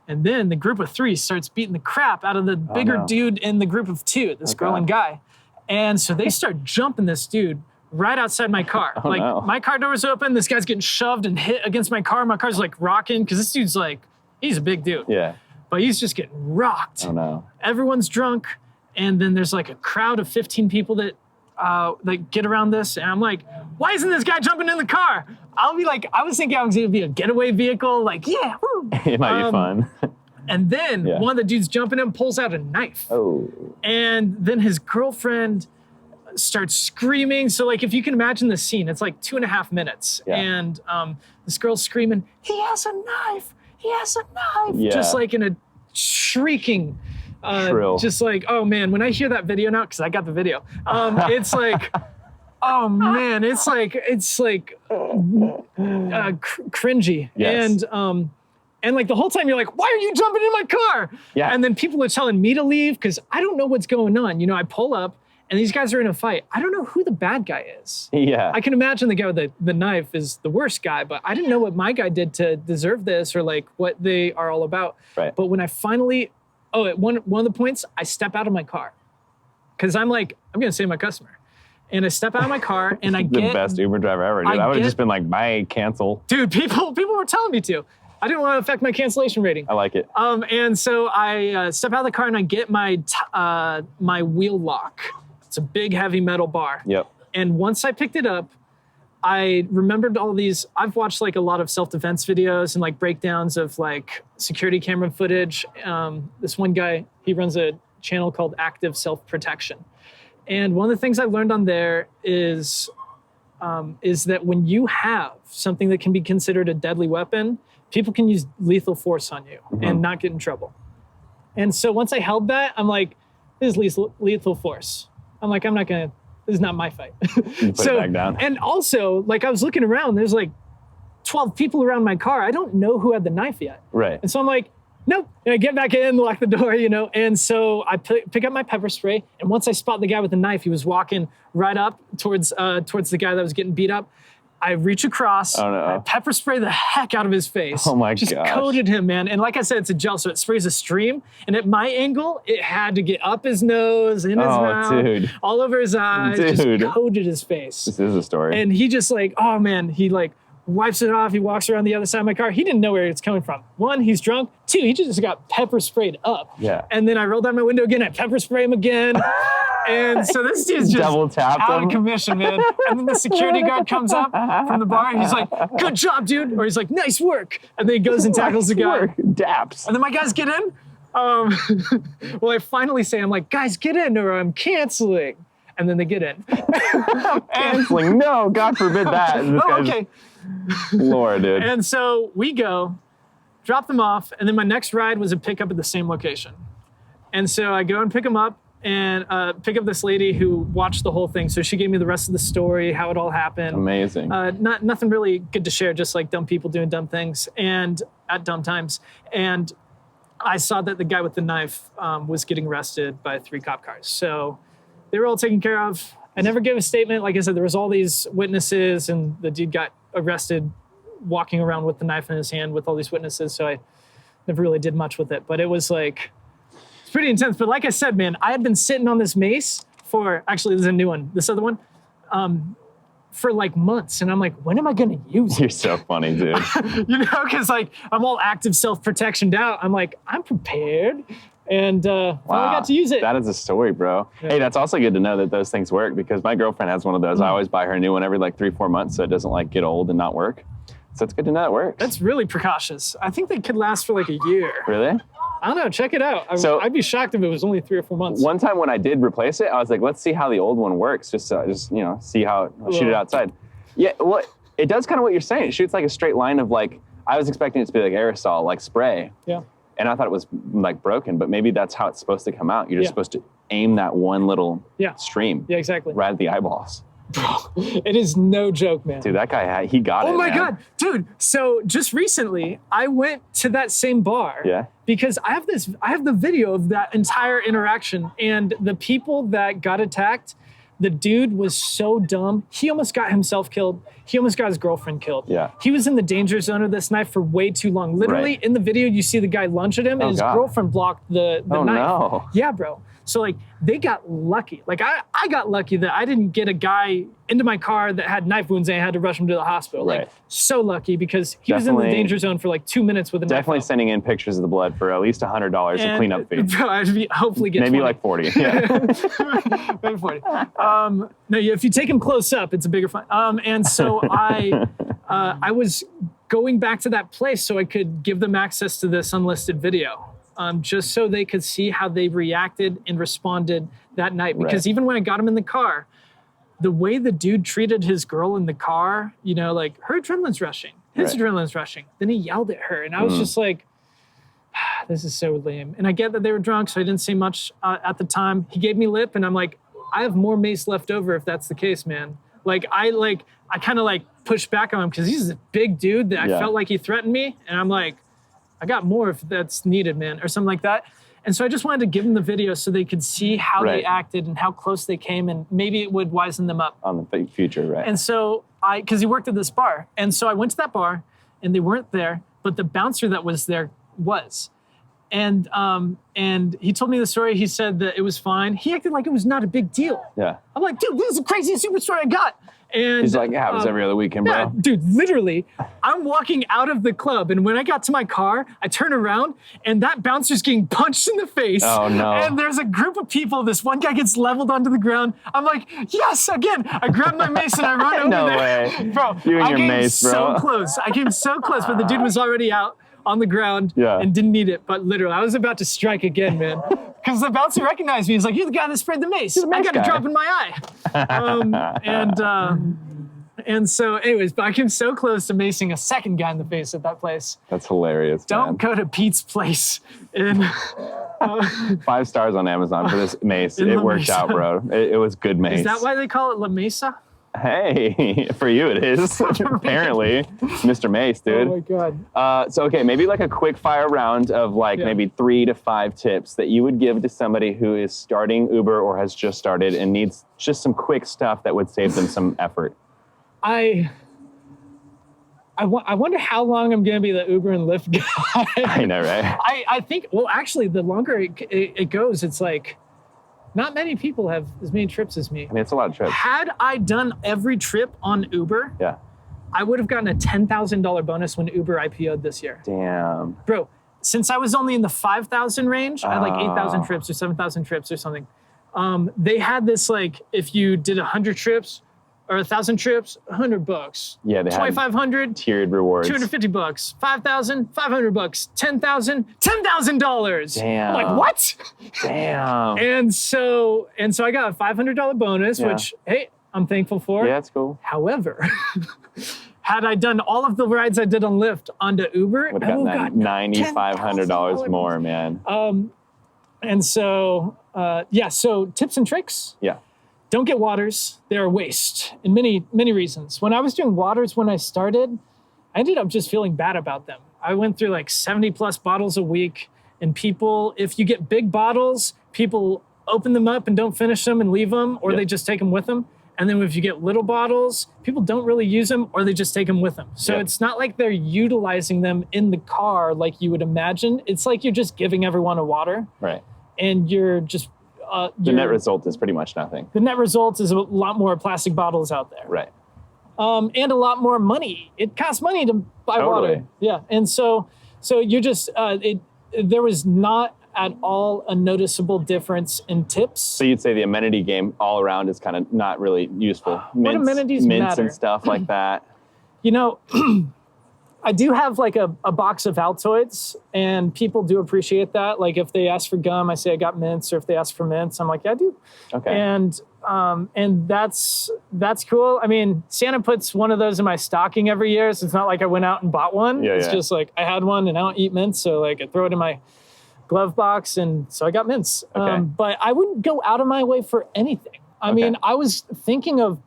And then the group of 3 starts beating the crap out of the bigger no. dude in the group of 2, this girl and guy. And so they start jumping this dude right outside my car. Oh, no. My car door was open. This guy's getting shoved and hit against my car. My car's like rocking because this dude's like, he's a big dude. Yeah. But he's just getting rocked. Oh no. Everyone's drunk. And then there's like a crowd of 15 people that get around this. And I'm like, why isn't this guy jumping in the car? I was thinking I was going to be a getaway vehicle. Like, yeah, woo. It might be fun. And then one of the dudes jumping in pulls out a knife. Oh. And then his girlfriend starts screaming. So like, if you can imagine the scene, it's like 2.5 minutes. Yeah. And this girl's screaming, he has a knife. He has a knife. Yeah. Just like in a shrieking, Shrill. just like, oh man, when I hear that video now, because I got the video, it's like, oh man, it's like cringy. Yes. And like the whole time you're like, why are you jumping in my car? Yeah. And then people are telling me to leave because I don't know what's going on. You know, I pull up and these guys are in a fight. I don't know who the bad guy is. Yeah. I can imagine the guy with the knife is the worst guy, but I didn't know what my guy did to deserve this or like what they are all about. Right. But when I finally, at one of the points, I step out of my car because I'm like, I'm going to save my customer. And I step out of my car and I the get best Uber driver ever, dude. I would have just been like, bye, cancel. Dude, people were telling me to. I didn't want to affect my cancellation rating. I like it. And so I step out of the car and I get my wheel lock. It's a big heavy metal bar. Yep. And once I picked it up, I remembered all these. I've watched like a lot of self-defense videos and like breakdowns of like security camera footage. This one guy, he runs a channel called Active Self-Protection. And one of the things I learned on there is that when you have something that can be considered a deadly weapon, people can use lethal force on you and not get in trouble. And so once I held that, I'm like, this is lethal force. I'm like, this is not my fight. You put it back down. And also, like I was looking around, there's like 12 people around my car. I don't know who had the knife yet. Right. And so I'm like, nope. And I get back in, lock the door, you know. And so I pick up my pepper spray. And once I spot the guy with the knife, he was walking right up towards the guy that was getting beat up. I reach across, I pepper spray the heck out of his face. Oh my Just gosh. coated him, man. And like I said, it's a gel, so it sprays a stream. And at my angle, it had to get up his nose, in his mouth, dude. all over his eyes, Dude. just coated his face. This is a story. And he just like, oh man, he like wipes it off. He walks around the other side of my car. He didn't know where it's coming from. 1, he's drunk. 2, he just got pepper sprayed up. Yeah. And then I rolled down my window again. I pepper spray him again. And so this dude's just Double tapped out him. of commission, man. And then the security guard comes up from the bar. He's like, good job, dude. Or he's like, nice work. And then he goes and tackles the guy. Daps. And then my guys get in. Well, I finally say, I'm like, guys, get in or I'm canceling. And then they get in. Canceling. No, God forbid that. And this guy's okay. Lord, dude. And so we go, drop them off, and then my next ride was a pickup at the same location. And so I go and pick them up and pick up this lady who watched the whole thing. So she gave me the rest of the story, how it all happened. Amazing. Nothing really good to share, just like dumb people doing dumb things and at dumb times. And I saw that the guy with the knife was getting arrested by 3 cop cars. So they were all taken care of. I never gave a statement. Like I said, there was all these witnesses and the dude got arrested walking around with the knife in his hand with all these witnesses. So I never really did much with it, but it was like, it's pretty intense. But like I said, man, I had been sitting on this mace for, actually there's a new one, this other one, for like months. And I'm like, when am I going to use it? You're so funny, dude. You know, because like I'm all active self-protection out. I'm like, I'm prepared. And finally got to use it. That is a story, bro. Yeah. Hey, that's also good to know that those things work because my girlfriend has one of those. I always buy her a new one every like 3-4 months so it doesn't like get old and not work. So it's good to know it works. That's really precautious. I think they could last for like a year. Really? I don't know. Check it out. I'd be shocked if it was only 3 or 4 months. One time when I did replace it, I was like, let's see how the old one works. Just you know, see how shoot it outside. Yeah, well, it does kind of what you're saying. It shoots like a straight line of like, I was expecting it to be like aerosol, like spray. Yeah. And I thought it was like broken, but maybe that's how it's supposed to come out. You're just supposed to aim that one little stream. Yeah, exactly. Right at the eyeballs. Bro, it is no joke, man. Dude, that guy, he got it, Oh my man. God. Dude, so just recently, I went to that same bar. Yeah. Because I have the video of that entire interaction. And the people that got attacked, the dude was so dumb. He almost got himself killed. He almost got his girlfriend killed. Yeah. He was in the danger zone of this knife for way too long. Literally, in the video, you see the guy lunge at him, and his girlfriend blocked the knife. No. Yeah, bro. So like they got lucky. Like I got lucky that I didn't get a guy into my car that had knife wounds and I had to rush him to the hospital. Right. Like so lucky because he was in the danger zone for like 2 minutes with a knife. Definitely sending in pictures of the blood for at least $100 to clean up fee. Bro, I'd hopefully get maybe 20. like 40. Yeah. Maybe 40. No, if you take him close up, it's a bigger fine. And so I was going back to that place so I could give them access to this unlisted video, just so they could see how they reacted and responded that night. Because even when I got him in the car, the way the dude treated his girl in the car, you know, like her adrenaline's rushing, his adrenaline's rushing. Then he yelled at her, and I was just like, this is so lame. And I get that they were drunk, so I didn't say much at the time. He gave me lip, and I'm like, I have more mace left over if that's the case, man. I kind of like pushed back on him because he's a big dude that I felt like he threatened me. And I'm like, I got more if that's needed, man, or something like that. And so I just wanted to give them the video so they could see how they acted and how close they came, and maybe it would wisen them up. On the future, right. And so because he worked at this bar. And so I went to that bar and they weren't there, but the bouncer that was there was. And he told me the story. He said that it was fine. He acted like it was not a big deal. Yeah. I'm like, dude, this is the craziest super story I got. And he's like, it happens every other weekend, bro. Yeah, dude, literally, I'm walking out of the club, and when I got to my car, I turn around, and that bouncer's getting punched in the face. Oh, no. And there's a group of people. This one guy gets leveled onto the ground. I'm like, yes, again. I grab my mace, and I run over no there. way. Bro, you and I your came mace, bro. so close. I came so close, but the dude was already out on the ground and didn't need it. But literally, I was about to strike again, man. Because the bouncer recognized me. He's like, you're the guy that sprayed the mace. I got a drop in my eye. And so anyways, but I came so close to macing a second guy in the face at that place. That's hilarious, Don't go to Pete's place. 5 stars on Amazon for this mace. It worked out, bro. It was good mace. Is that why they call it La Mesa? Hey, for you it is, apparently. Mr. Mace, dude. Oh my God. So, okay, maybe like a quick fire round of like maybe 3 to 5 tips that you would give to somebody who is starting Uber or has just started and needs just some quick stuff that would save them some effort. I wonder how long I'm going to be the Uber and Lyft guy. I know, right? I think, well, actually, the longer it goes, it's like, not many people have as many trips as me. I mean, it's a lot of trips. Had I done every trip on Uber, I would have gotten a $10,000 bonus when Uber IPO'd this year. Damn. Bro, since I was only in the 5,000 range, I had like 8,000 trips or 7,000 trips or something. They had this like, if you did 100 trips, or 1,000 trips, $100. Yeah, they 2,500 tiered rewards. $250. 5,000, $500. 10,000, $10,000. Damn. I'm like, what? Damn. And so I got a $500 bonus, which hey, I'm thankful for. Yeah, that's cool. However, had I done all of the rides I did on Lyft onto Uber, would have got $9,500 more, man. And so so tips and tricks. Yeah. Don't get waters. They're a waste in many, many reasons. When I was doing waters when I started, I ended up just feeling bad about them. I went through like 70 plus bottles a week, and people, if you get big bottles, people open them up and don't finish them and leave them, or they just take them with them. And then if you get little bottles, people don't really use them, or they just take them with them. So it's not like they're utilizing them in the car like you would imagine. It's like you're just giving everyone a water. Right. And you're just... the net result is pretty much nothing. The net result is a lot more plastic bottles out there. Right. And a lot more money. It costs money to buy water. Yeah. And so you're just, there was not at all a noticeable difference in tips. So you'd say the amenity game all around is kind of not really useful. What amenities mints matter? And stuff like that. You know, I do have like a box of Altoids, and people do appreciate that. Like if they ask for gum, I say I got mints, or if they ask for mints, I'm like, yeah, I do. Okay. And that's cool. I mean, Santa puts one of those in my stocking every year, so it's not like I went out and bought one. It's just like I had one and I don't eat mints, so like I throw it in my glove box, and so I got mints. Okay. But I wouldn't go out of my way for anything. I mean, I was thinking of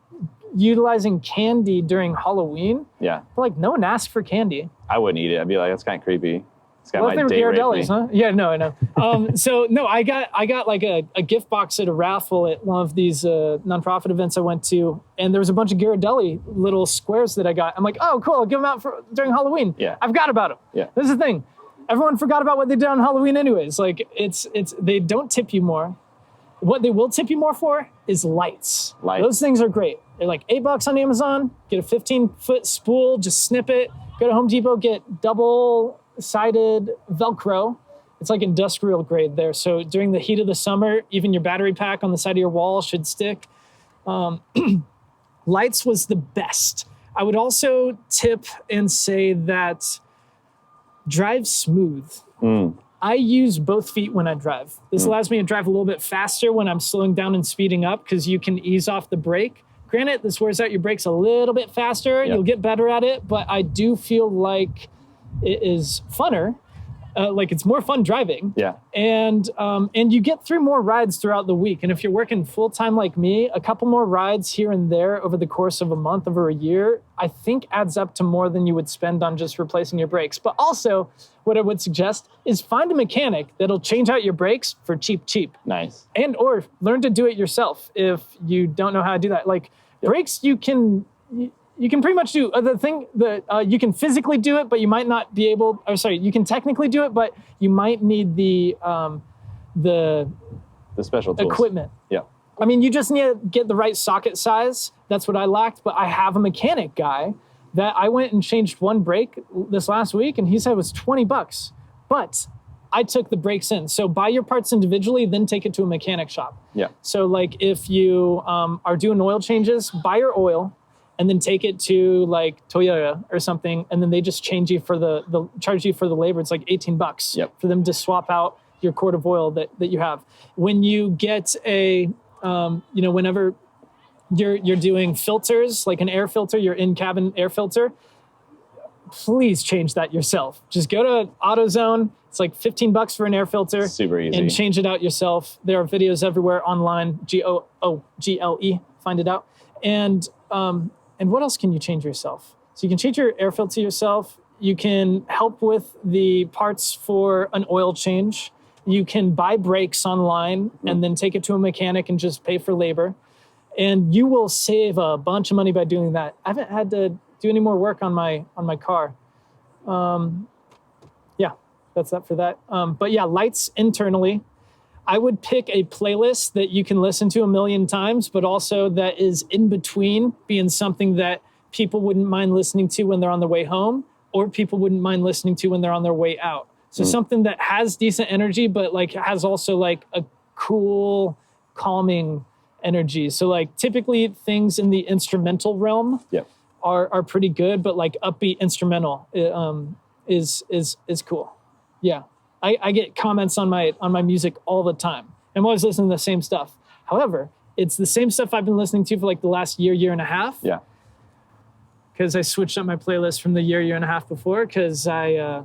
utilizing candy during Halloween. Yeah. But like no one asked for candy. I wouldn't eat it. I'd be like, that's kind of creepy. It's got Well, if they my were date raped me. Ghirardelli's, huh? Yeah, no, I know. So no, I got like a gift box at a raffle at one of these nonprofit events I went to, and there was a bunch of Ghirardelli little squares that I got. I'm like, oh, cool, I'll give them out during Halloween. Yeah. I forgot about them. Yeah. This is the thing. Everyone forgot about what they did on Halloween anyways. Like it's they don't tip you more. What they will tip you more for is lights. Lights. Those things are great. They're like $8 on Amazon. Get a 15-foot spool, just snip it. Go to Home Depot, get double-sided Velcro. It's like industrial grade there. So during the heat of the summer, even your battery pack on the side of your wall should stick. Lights was the best. I would also tip and say that drive smooth. I use both feet when I drive. This allows me to drive a little bit faster when I'm slowing down and speeding up because you can ease off the brake. Granted, this wears out your brakes a little bit faster. Yep. You'll get better at it, but I do feel like it is funner. Like it's more fun driving. Yeah. And you get through more rides throughout the week. And if you're working full time like me, a couple more rides here and there over the course of a month, over a year, I think adds up to more than you would spend on just replacing your brakes. But also, what I would suggest is find a mechanic that'll change out your brakes for cheap. Nice. And or learn to do it yourself if you don't know how to do that. Like brakes, you can pretty much do the thing that you can physically do it, but you might not be able, you can technically do it, but you might need the special tools. Equipment. Yeah. I mean, you just need to get the right socket size. That's what I lacked, but I have a mechanic guy that I went and changed one brake this last week, and he said it was $20, but I took the brakes in. So buy your parts individually, then take it to a mechanic shop. Yeah. So like if you are doing oil changes, buy your oil, and then take it to like Toyota or something, and then they just change you for charge you for the labor. It's like $18 for them to swap out your quart of oil that you have. When you get a, whenever you're doing filters, like an air filter, your in-cabin air filter, please change that yourself. Just go to AutoZone. It's like $15 for an air filter. Super easy. And change it out yourself. There are videos everywhere online. GOOGLE. Find it out. And what else can you change yourself? So you can change your air filter yourself. You can help with the parts for an oil change. You can buy brakes online and then take it to a mechanic and just pay for labor. And you will save a bunch of money by doing that. I haven't had to do any more work on my car. That's that for that. But yeah, lights internally. I would pick a playlist that you can listen to a million times, but also that is in between being something that people wouldn't mind listening to when they're on their way home, or people wouldn't mind listening to when they're on their way out. So something that has decent energy, but like has also like a cool, calming energy. So like typically things in the instrumental realm are pretty good, but like upbeat instrumental is cool. Yeah. I get comments on my music all the time. I'm always listening to the same stuff. However, it's the same stuff I've been listening to for like the last year and a half. Yeah. Because I switched up my playlist from the year and a half before because I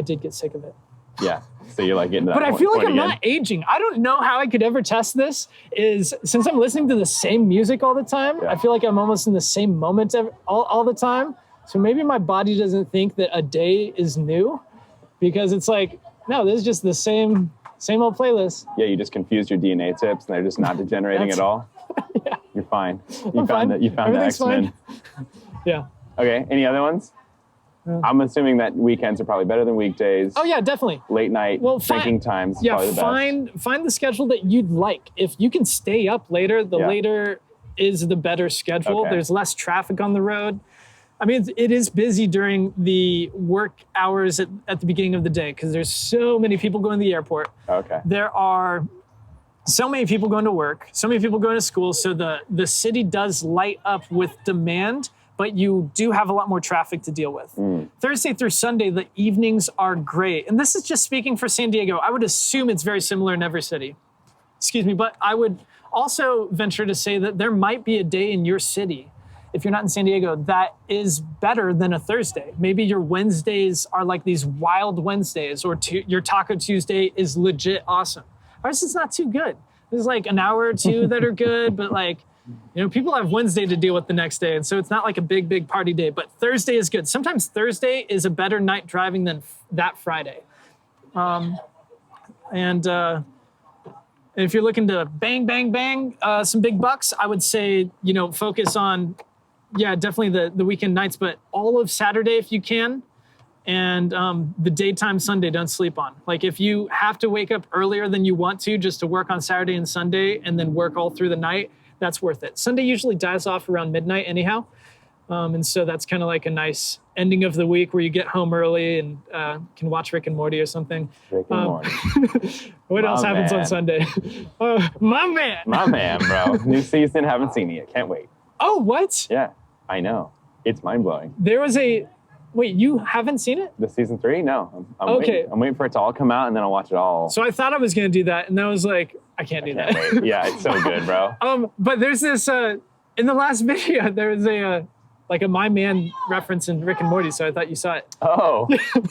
did get sick of it. Yeah. So you're like getting to that But I feel like I'm again. not aging. I don't know how I could ever test this. Is since I'm listening to the same music all the time, I feel like I'm almost in the same moment all the time. So maybe my body doesn't think that a day is new because it's like, no, this is just the same old playlist. Yeah, you just confused your DNA tips and they're just not degenerating at all. Yeah. You're fine. I'm fine. You found the Everything's X-Men. fine. Yeah. Okay, any other ones? I'm assuming that weekends are probably better than weekdays. Oh yeah, definitely. Late night drinking times is probably the best. Find the schedule that you'd like. If you can stay up later, the later is the better schedule. Okay. There's less traffic on the road. I mean, it is busy during the work hours at the beginning of the day because there's so many people going to the airport. Okay. There are so many people going to work, so many people going to school. So the city does light up with demand, but you do have a lot more traffic to deal with. Thursday through Sunday, the evenings are great. And this is just speaking for San Diego. I would assume it's very similar in every city. Excuse me, but I would also venture to say that there might be a day in your city, if you're not in San Diego, that is better than a Thursday. Maybe your Wednesdays are like these wild Wednesdays, or your Taco Tuesday is legit awesome. Ours is not too good. There's like an hour or two that are good, but like, people have Wednesday to deal with the next day. And so it's not like a big party day, but Thursday is good. Sometimes Thursday is a better night driving than that Friday. And if you're looking to bang, some big bucks, I would say, focus on, definitely the weekend nights, but all of Saturday if you can. And the daytime Sunday, don't sleep on. Like if you have to wake up earlier than you want to just to work on Saturday and Sunday and then work all through the night, that's worth it. Sunday usually dies off around midnight anyhow. And so that's kind of like a nice ending of the week where you get home early and can watch Rick and Morty or something. Rick and Morty. What else happens on Sunday? My man. My man, bro. New season, haven't seen it yet. Can't wait. Oh, what? Yeah, I know. It's mind-blowing. There was wait, you haven't seen it? The season 3? No. I'm Okay. Waiting. I'm waiting for it to all come out and then I'll watch it all. So I thought I was going to do that. And I was like, I can't do that. Wait. Yeah, it's so good, bro. But there's this, in the last video, there was a My Man reference in Rick and Morty. So I thought you saw it. Oh,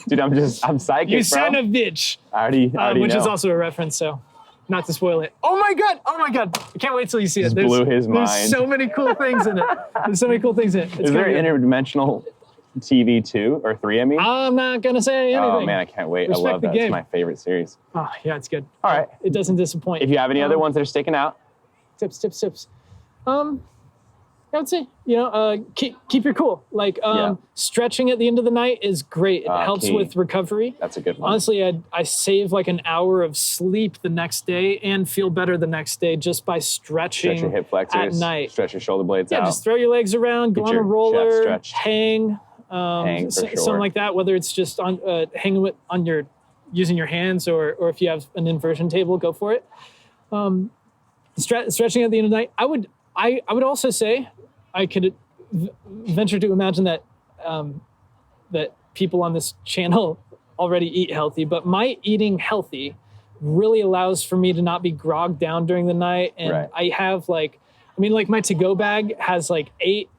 dude, I'm psychic, You bro. son of a bitch. I already which know. is also a reference, so not to spoil it. Oh my God. I can't wait till you see it. Blew his mind. There's so many cool things in it. Is there interdimensional TV 2 or 3, I mean? I'm not going to say anything. Oh, man, I can't wait. Respect I love the that. game. It's my favorite series. Oh, yeah, it's good. All right. It doesn't disappoint. If you have any other ones that are sticking out. Tips. I would say, keep your cool. Like stretching at the end of the night is great. It helps key. with recovery. That's a good one. Honestly, I save like an hour of sleep the next day and feel better the next day just by stretching Stretch your hip flexors. at night. Stretch your shoulder blades out. Yeah, just throw your legs around, go Get on a your roller, chest stretched. hang, For sure. something like that. Whether it's just on hanging on your using your hands or if you have an inversion table, go for it. Stretching at the end of the night. I would also say I could venture to imagine that that people on this channel already eat healthy, but my eating healthy really allows for me to not be grogged down during the night. And Right. I have my to-go bag has 8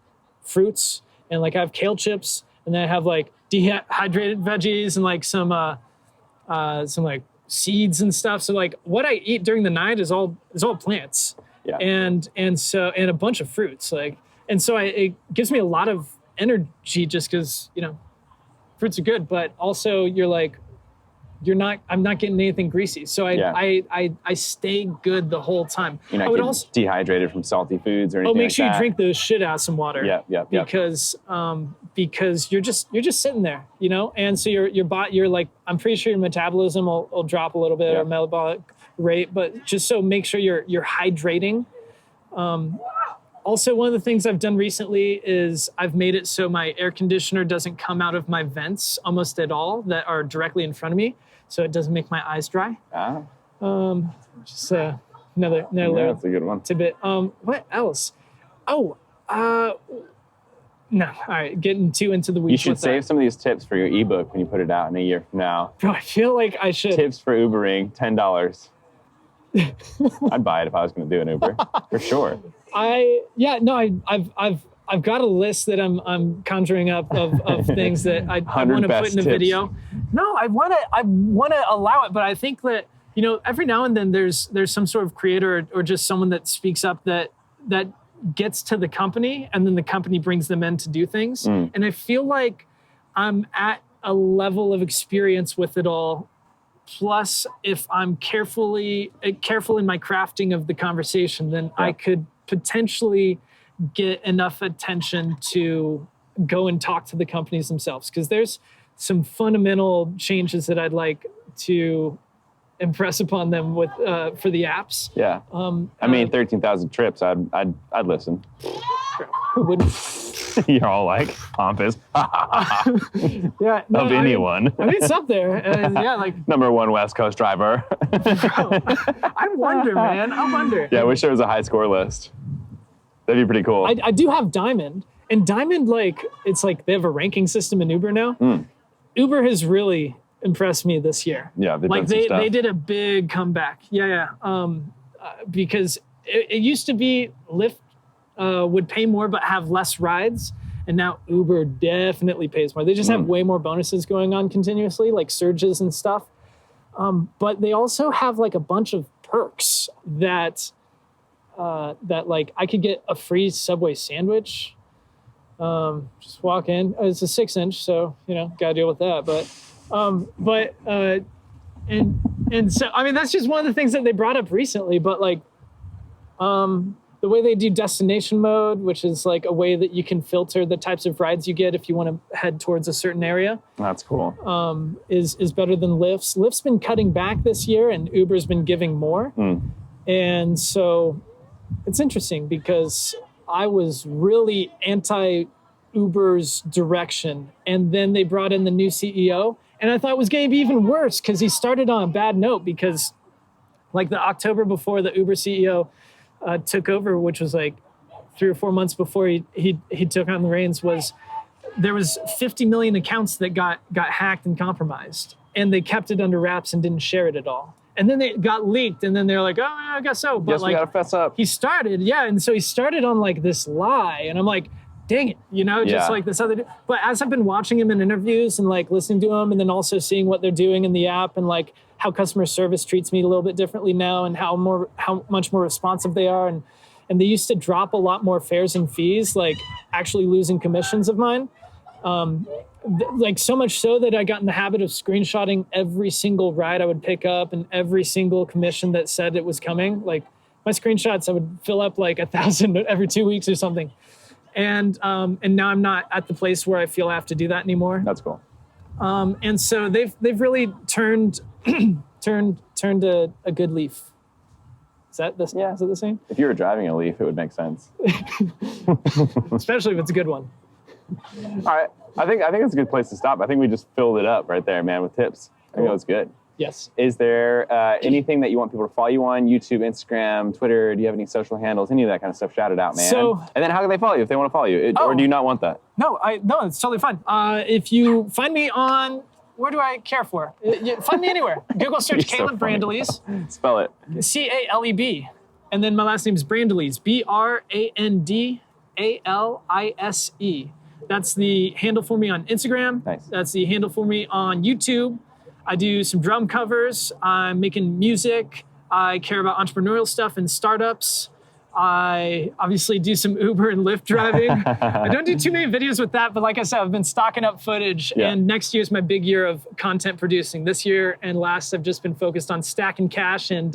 fruits and I have kale chips and then I have dehydrated veggies and some seeds and stuff. So what I eat during the night is all plants. Yeah. And a bunch of fruits. And so it gives me a lot of energy just because, fruits are good, but also I'm not getting anything greasy. So I stay good the whole time. You're not getting dehydrated from salty foods or anything make like sure that. you drink the shit out of some water. Yeah. Because you're just sitting there, and so your body, I'm pretty sure your metabolism will drop a little bit or metabolic rate, but just so make sure you're hydrating. Also, one of the things I've done recently is I've made it so my air conditioner doesn't come out of my vents almost at all that are directly in front of me, so it doesn't make my eyes dry. Just another That's a good one. tidbit. What else? No. All right, getting too into the weeds. You should with save some of these tips for your ebook when you put it out in a year from now. Bro, I feel like I should. Tips for Ubering, $10. I'd buy it if I was going to do an Uber, for sure. I've got a list that I'm conjuring up of things that I want to put in a video. No, I want to allow it, but I think that every now and then there's some sort of creator or just someone that speaks up that gets to the company and then the company brings them in to do things. And I feel like I'm at a level of experience with it all. Plus, if I'm careful in my crafting of the conversation, then I could potentially get enough attention to go and talk to the companies themselves. Because there's some fundamental changes that I'd like to impress upon them with for the apps. Yeah. 13,000 trips. I'd listen. Who wouldn't? You're all like pompous. Yeah. No, Of anyone. It's up there. Number 1 West Coast driver. I wonder, man. I wonder. Yeah, I wish there was a high score list. That'd be pretty cool. I do have Diamond. And Diamond, it's they have a ranking system in Uber now. Uber has really impressed me this year. Yeah, they've done some stuff. They did a big comeback. Yeah. Because it used to be Lyft would pay more but have less rides. And now Uber definitely pays more. They just have way more bonuses going on continuously, like surges and stuff. But they also have a bunch of perks that I could get a free Subway sandwich. Just walk in. It's a 6-inch, so gotta deal with that. And so that's just one of the things that they brought up recently. But the way they do destination mode, which is like a way that you can filter the types of rides you get if you want to head towards a certain area. That's cool. Is better than Lyft's. Lyft's been cutting back this year, and Uber's been giving more. And so it's interesting because I was really anti-Uber's direction, and then they brought in the new CEO, and I thought it was going to be even worse because he started on a bad note because like the October before the Uber CEO took over, which was like 3 or 4 months before he took on the reins, there was 50 million accounts that got hacked and compromised, and they kept it under wraps and didn't share it at all. And then it got leaked, and then they're like, oh, I guess so. But guess like, we gotta fess up. He started, and so he started on like this lie, and I'm like, dang it, just like this other. But as I've been watching him in interviews and like listening to him, and then also seeing what they're doing in the app, and like how customer service treats me a little bit differently now, and how much more responsive they are, and they used to drop a lot more fares and fees, like actually losing commissions of mine. Like so much so that I got in the habit of screenshotting every single ride I would pick up and every single commission that said it was coming. Like my screenshots, I would fill up like 1,000 every 2 weeks or something. And now I'm not at the place where I feel I have to do that anymore. That's cool. And so they've really turned a good leaf. Is that the Is it the same? If you were driving a Leaf, it would make sense. Especially if it's a good one. All right. I think it's a good place to stop. I think we just filled it up right there, man, with tips. I think that was good. Yes. Is there anything that you want people to follow you on? YouTube, Instagram, Twitter? Do you have any social handles? Any of that kind of stuff? Shout it out, man. And then how can they follow you if they want to follow you? Or do you not want that? No, it's totally fine. If you find me on, where do I care for? Find me anywhere. Google search Caleb Brandalise. Spell it. Caleb. And then my last name is Brandalise. Brandalise. That's the handle for me on Instagram. Nice. That's the handle for me on YouTube. I do some drum covers. I'm making music. I care about entrepreneurial stuff and startups. I obviously do some Uber and Lyft driving. I don't do too many videos with that, but like I said, I've been stocking up footage, and next year is my big year of content producing. This year and last, I've just been focused on stacking cash and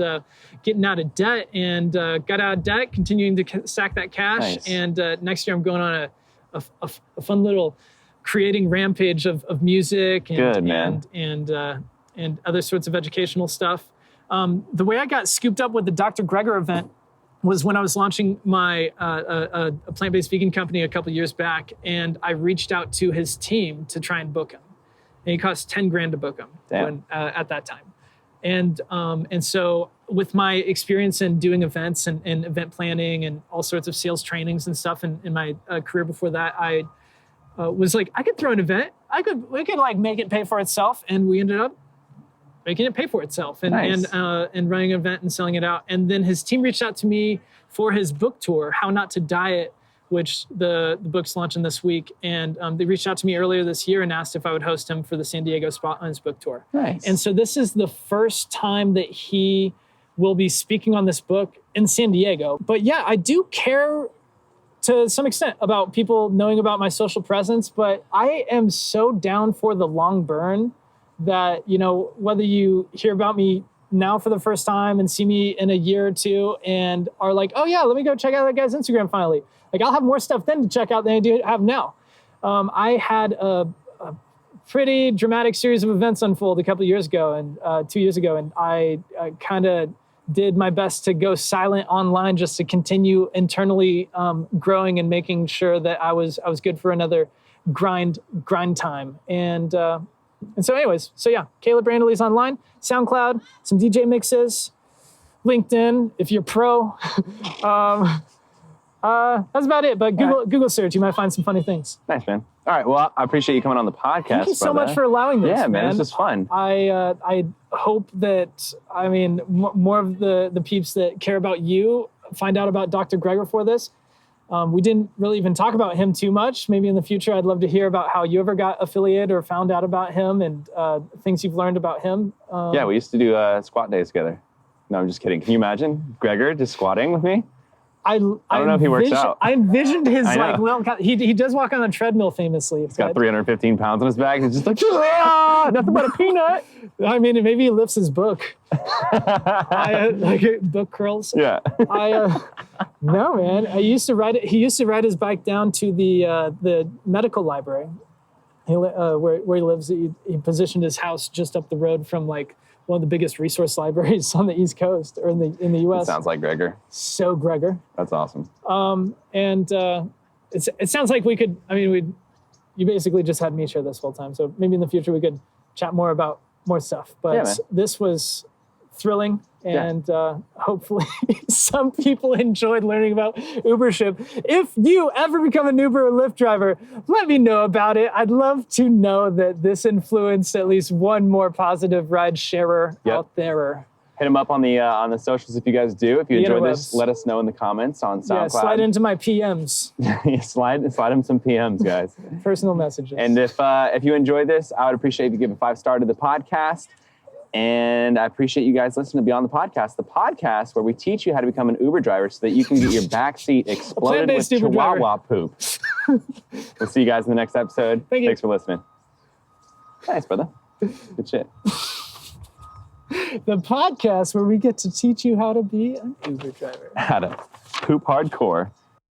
getting out of debt, and got out of debt, continuing to stack that cash. Nice. And next year I'm going on a fun little creating rampage of music and other sorts of educational stuff. The way I got scooped up with the Dr. Greger event was when I was launching my a plant-based vegan company a couple years back, and I reached out to his team to try and book him, and he cost $10,000 to book him at that time. And so with my experience in doing events and event planning and all sorts of sales trainings and stuff in my career before that, I was like, I could throw an event. We could like make it pay for itself. And we ended up making it pay for itself and running an event and selling it out. And then his team reached out to me for his book tour, How Not to Diet, which the book's launching this week. And they reached out to me earlier this year and asked if I would host him for the San Diego spot on his book tour. Nice. And so this is the first time that he will be speaking on this book in San Diego. But yeah, I do care to some extent about people knowing about my social presence, but I am so down for the long burn that, whether you hear about me now for the first time and see me in a year or two and are like, oh yeah, let me go check out that guy's Instagram finally. Like I'll have more stuff then to check out than I do have now. I had a pretty dramatic series of events unfold a couple of years ago and 2 years ago. And I kind of did my best to go silent online just to continue internally growing and making sure that I was good for another grind time. And so anyways, Caleb Brandalise online, SoundCloud, some DJ mixes, LinkedIn, if you're pro. That's about it, but Google search, you might find some funny things. Nice, man. All right, well, I appreciate you coming on the podcast. Thank you so much for allowing this, Yeah, man, it's just fun. I hope that, more of the peeps that care about you find out about Dr. Greger for this. We didn't really even talk about him too much. Maybe in the future, I'd love to hear about how you ever got affiliated or found out about him and things you've learned about him. We used to do squat days together. No, I'm just kidding. Can you imagine Gregor just squatting with me? I don't know if he works out. I envisioned his I know. like little. He does walk on a treadmill famously. He's got 315 pounds on his back. And he's just like, ah, nothing but a peanut. I mean, maybe he lifts his book. Like book curls. Yeah. No, man. I used to ride it. He used to ride his bike down to the medical library. Where he lives. He positioned his house just up the road from like one of the biggest resource libraries on the East Coast or in the U.S. It sounds like Gregor. So Gregor. That's awesome. And it sounds like we could. I mean, you basically just had me share this whole time. So maybe in the future we could chat more about more stuff. But this was thrilling, and hopefully some people enjoyed learning about Ubership. If you ever become an Uber or Lyft driver, let me know about it. I'd love to know that this influenced at least one more positive ride sharer out there. Hit them up on the socials if you guys do. If you enjoyed this, let us know in the comments on SoundCloud. Yeah, slide into my PMs. slide them some PMs, guys. Personal messages. And if you enjoyed this, I would appreciate if you give a 5-star to the podcast. And I appreciate you guys listening to Beyond the podcast where we teach you how to become an Uber driver so that you can get your backseat exploded with Chihuahua poop. We'll see you guys in the next episode. Thanks for listening. Thanks, brother. Good shit. The podcast where we get to teach you how to be an Uber driver. How to poop hardcore.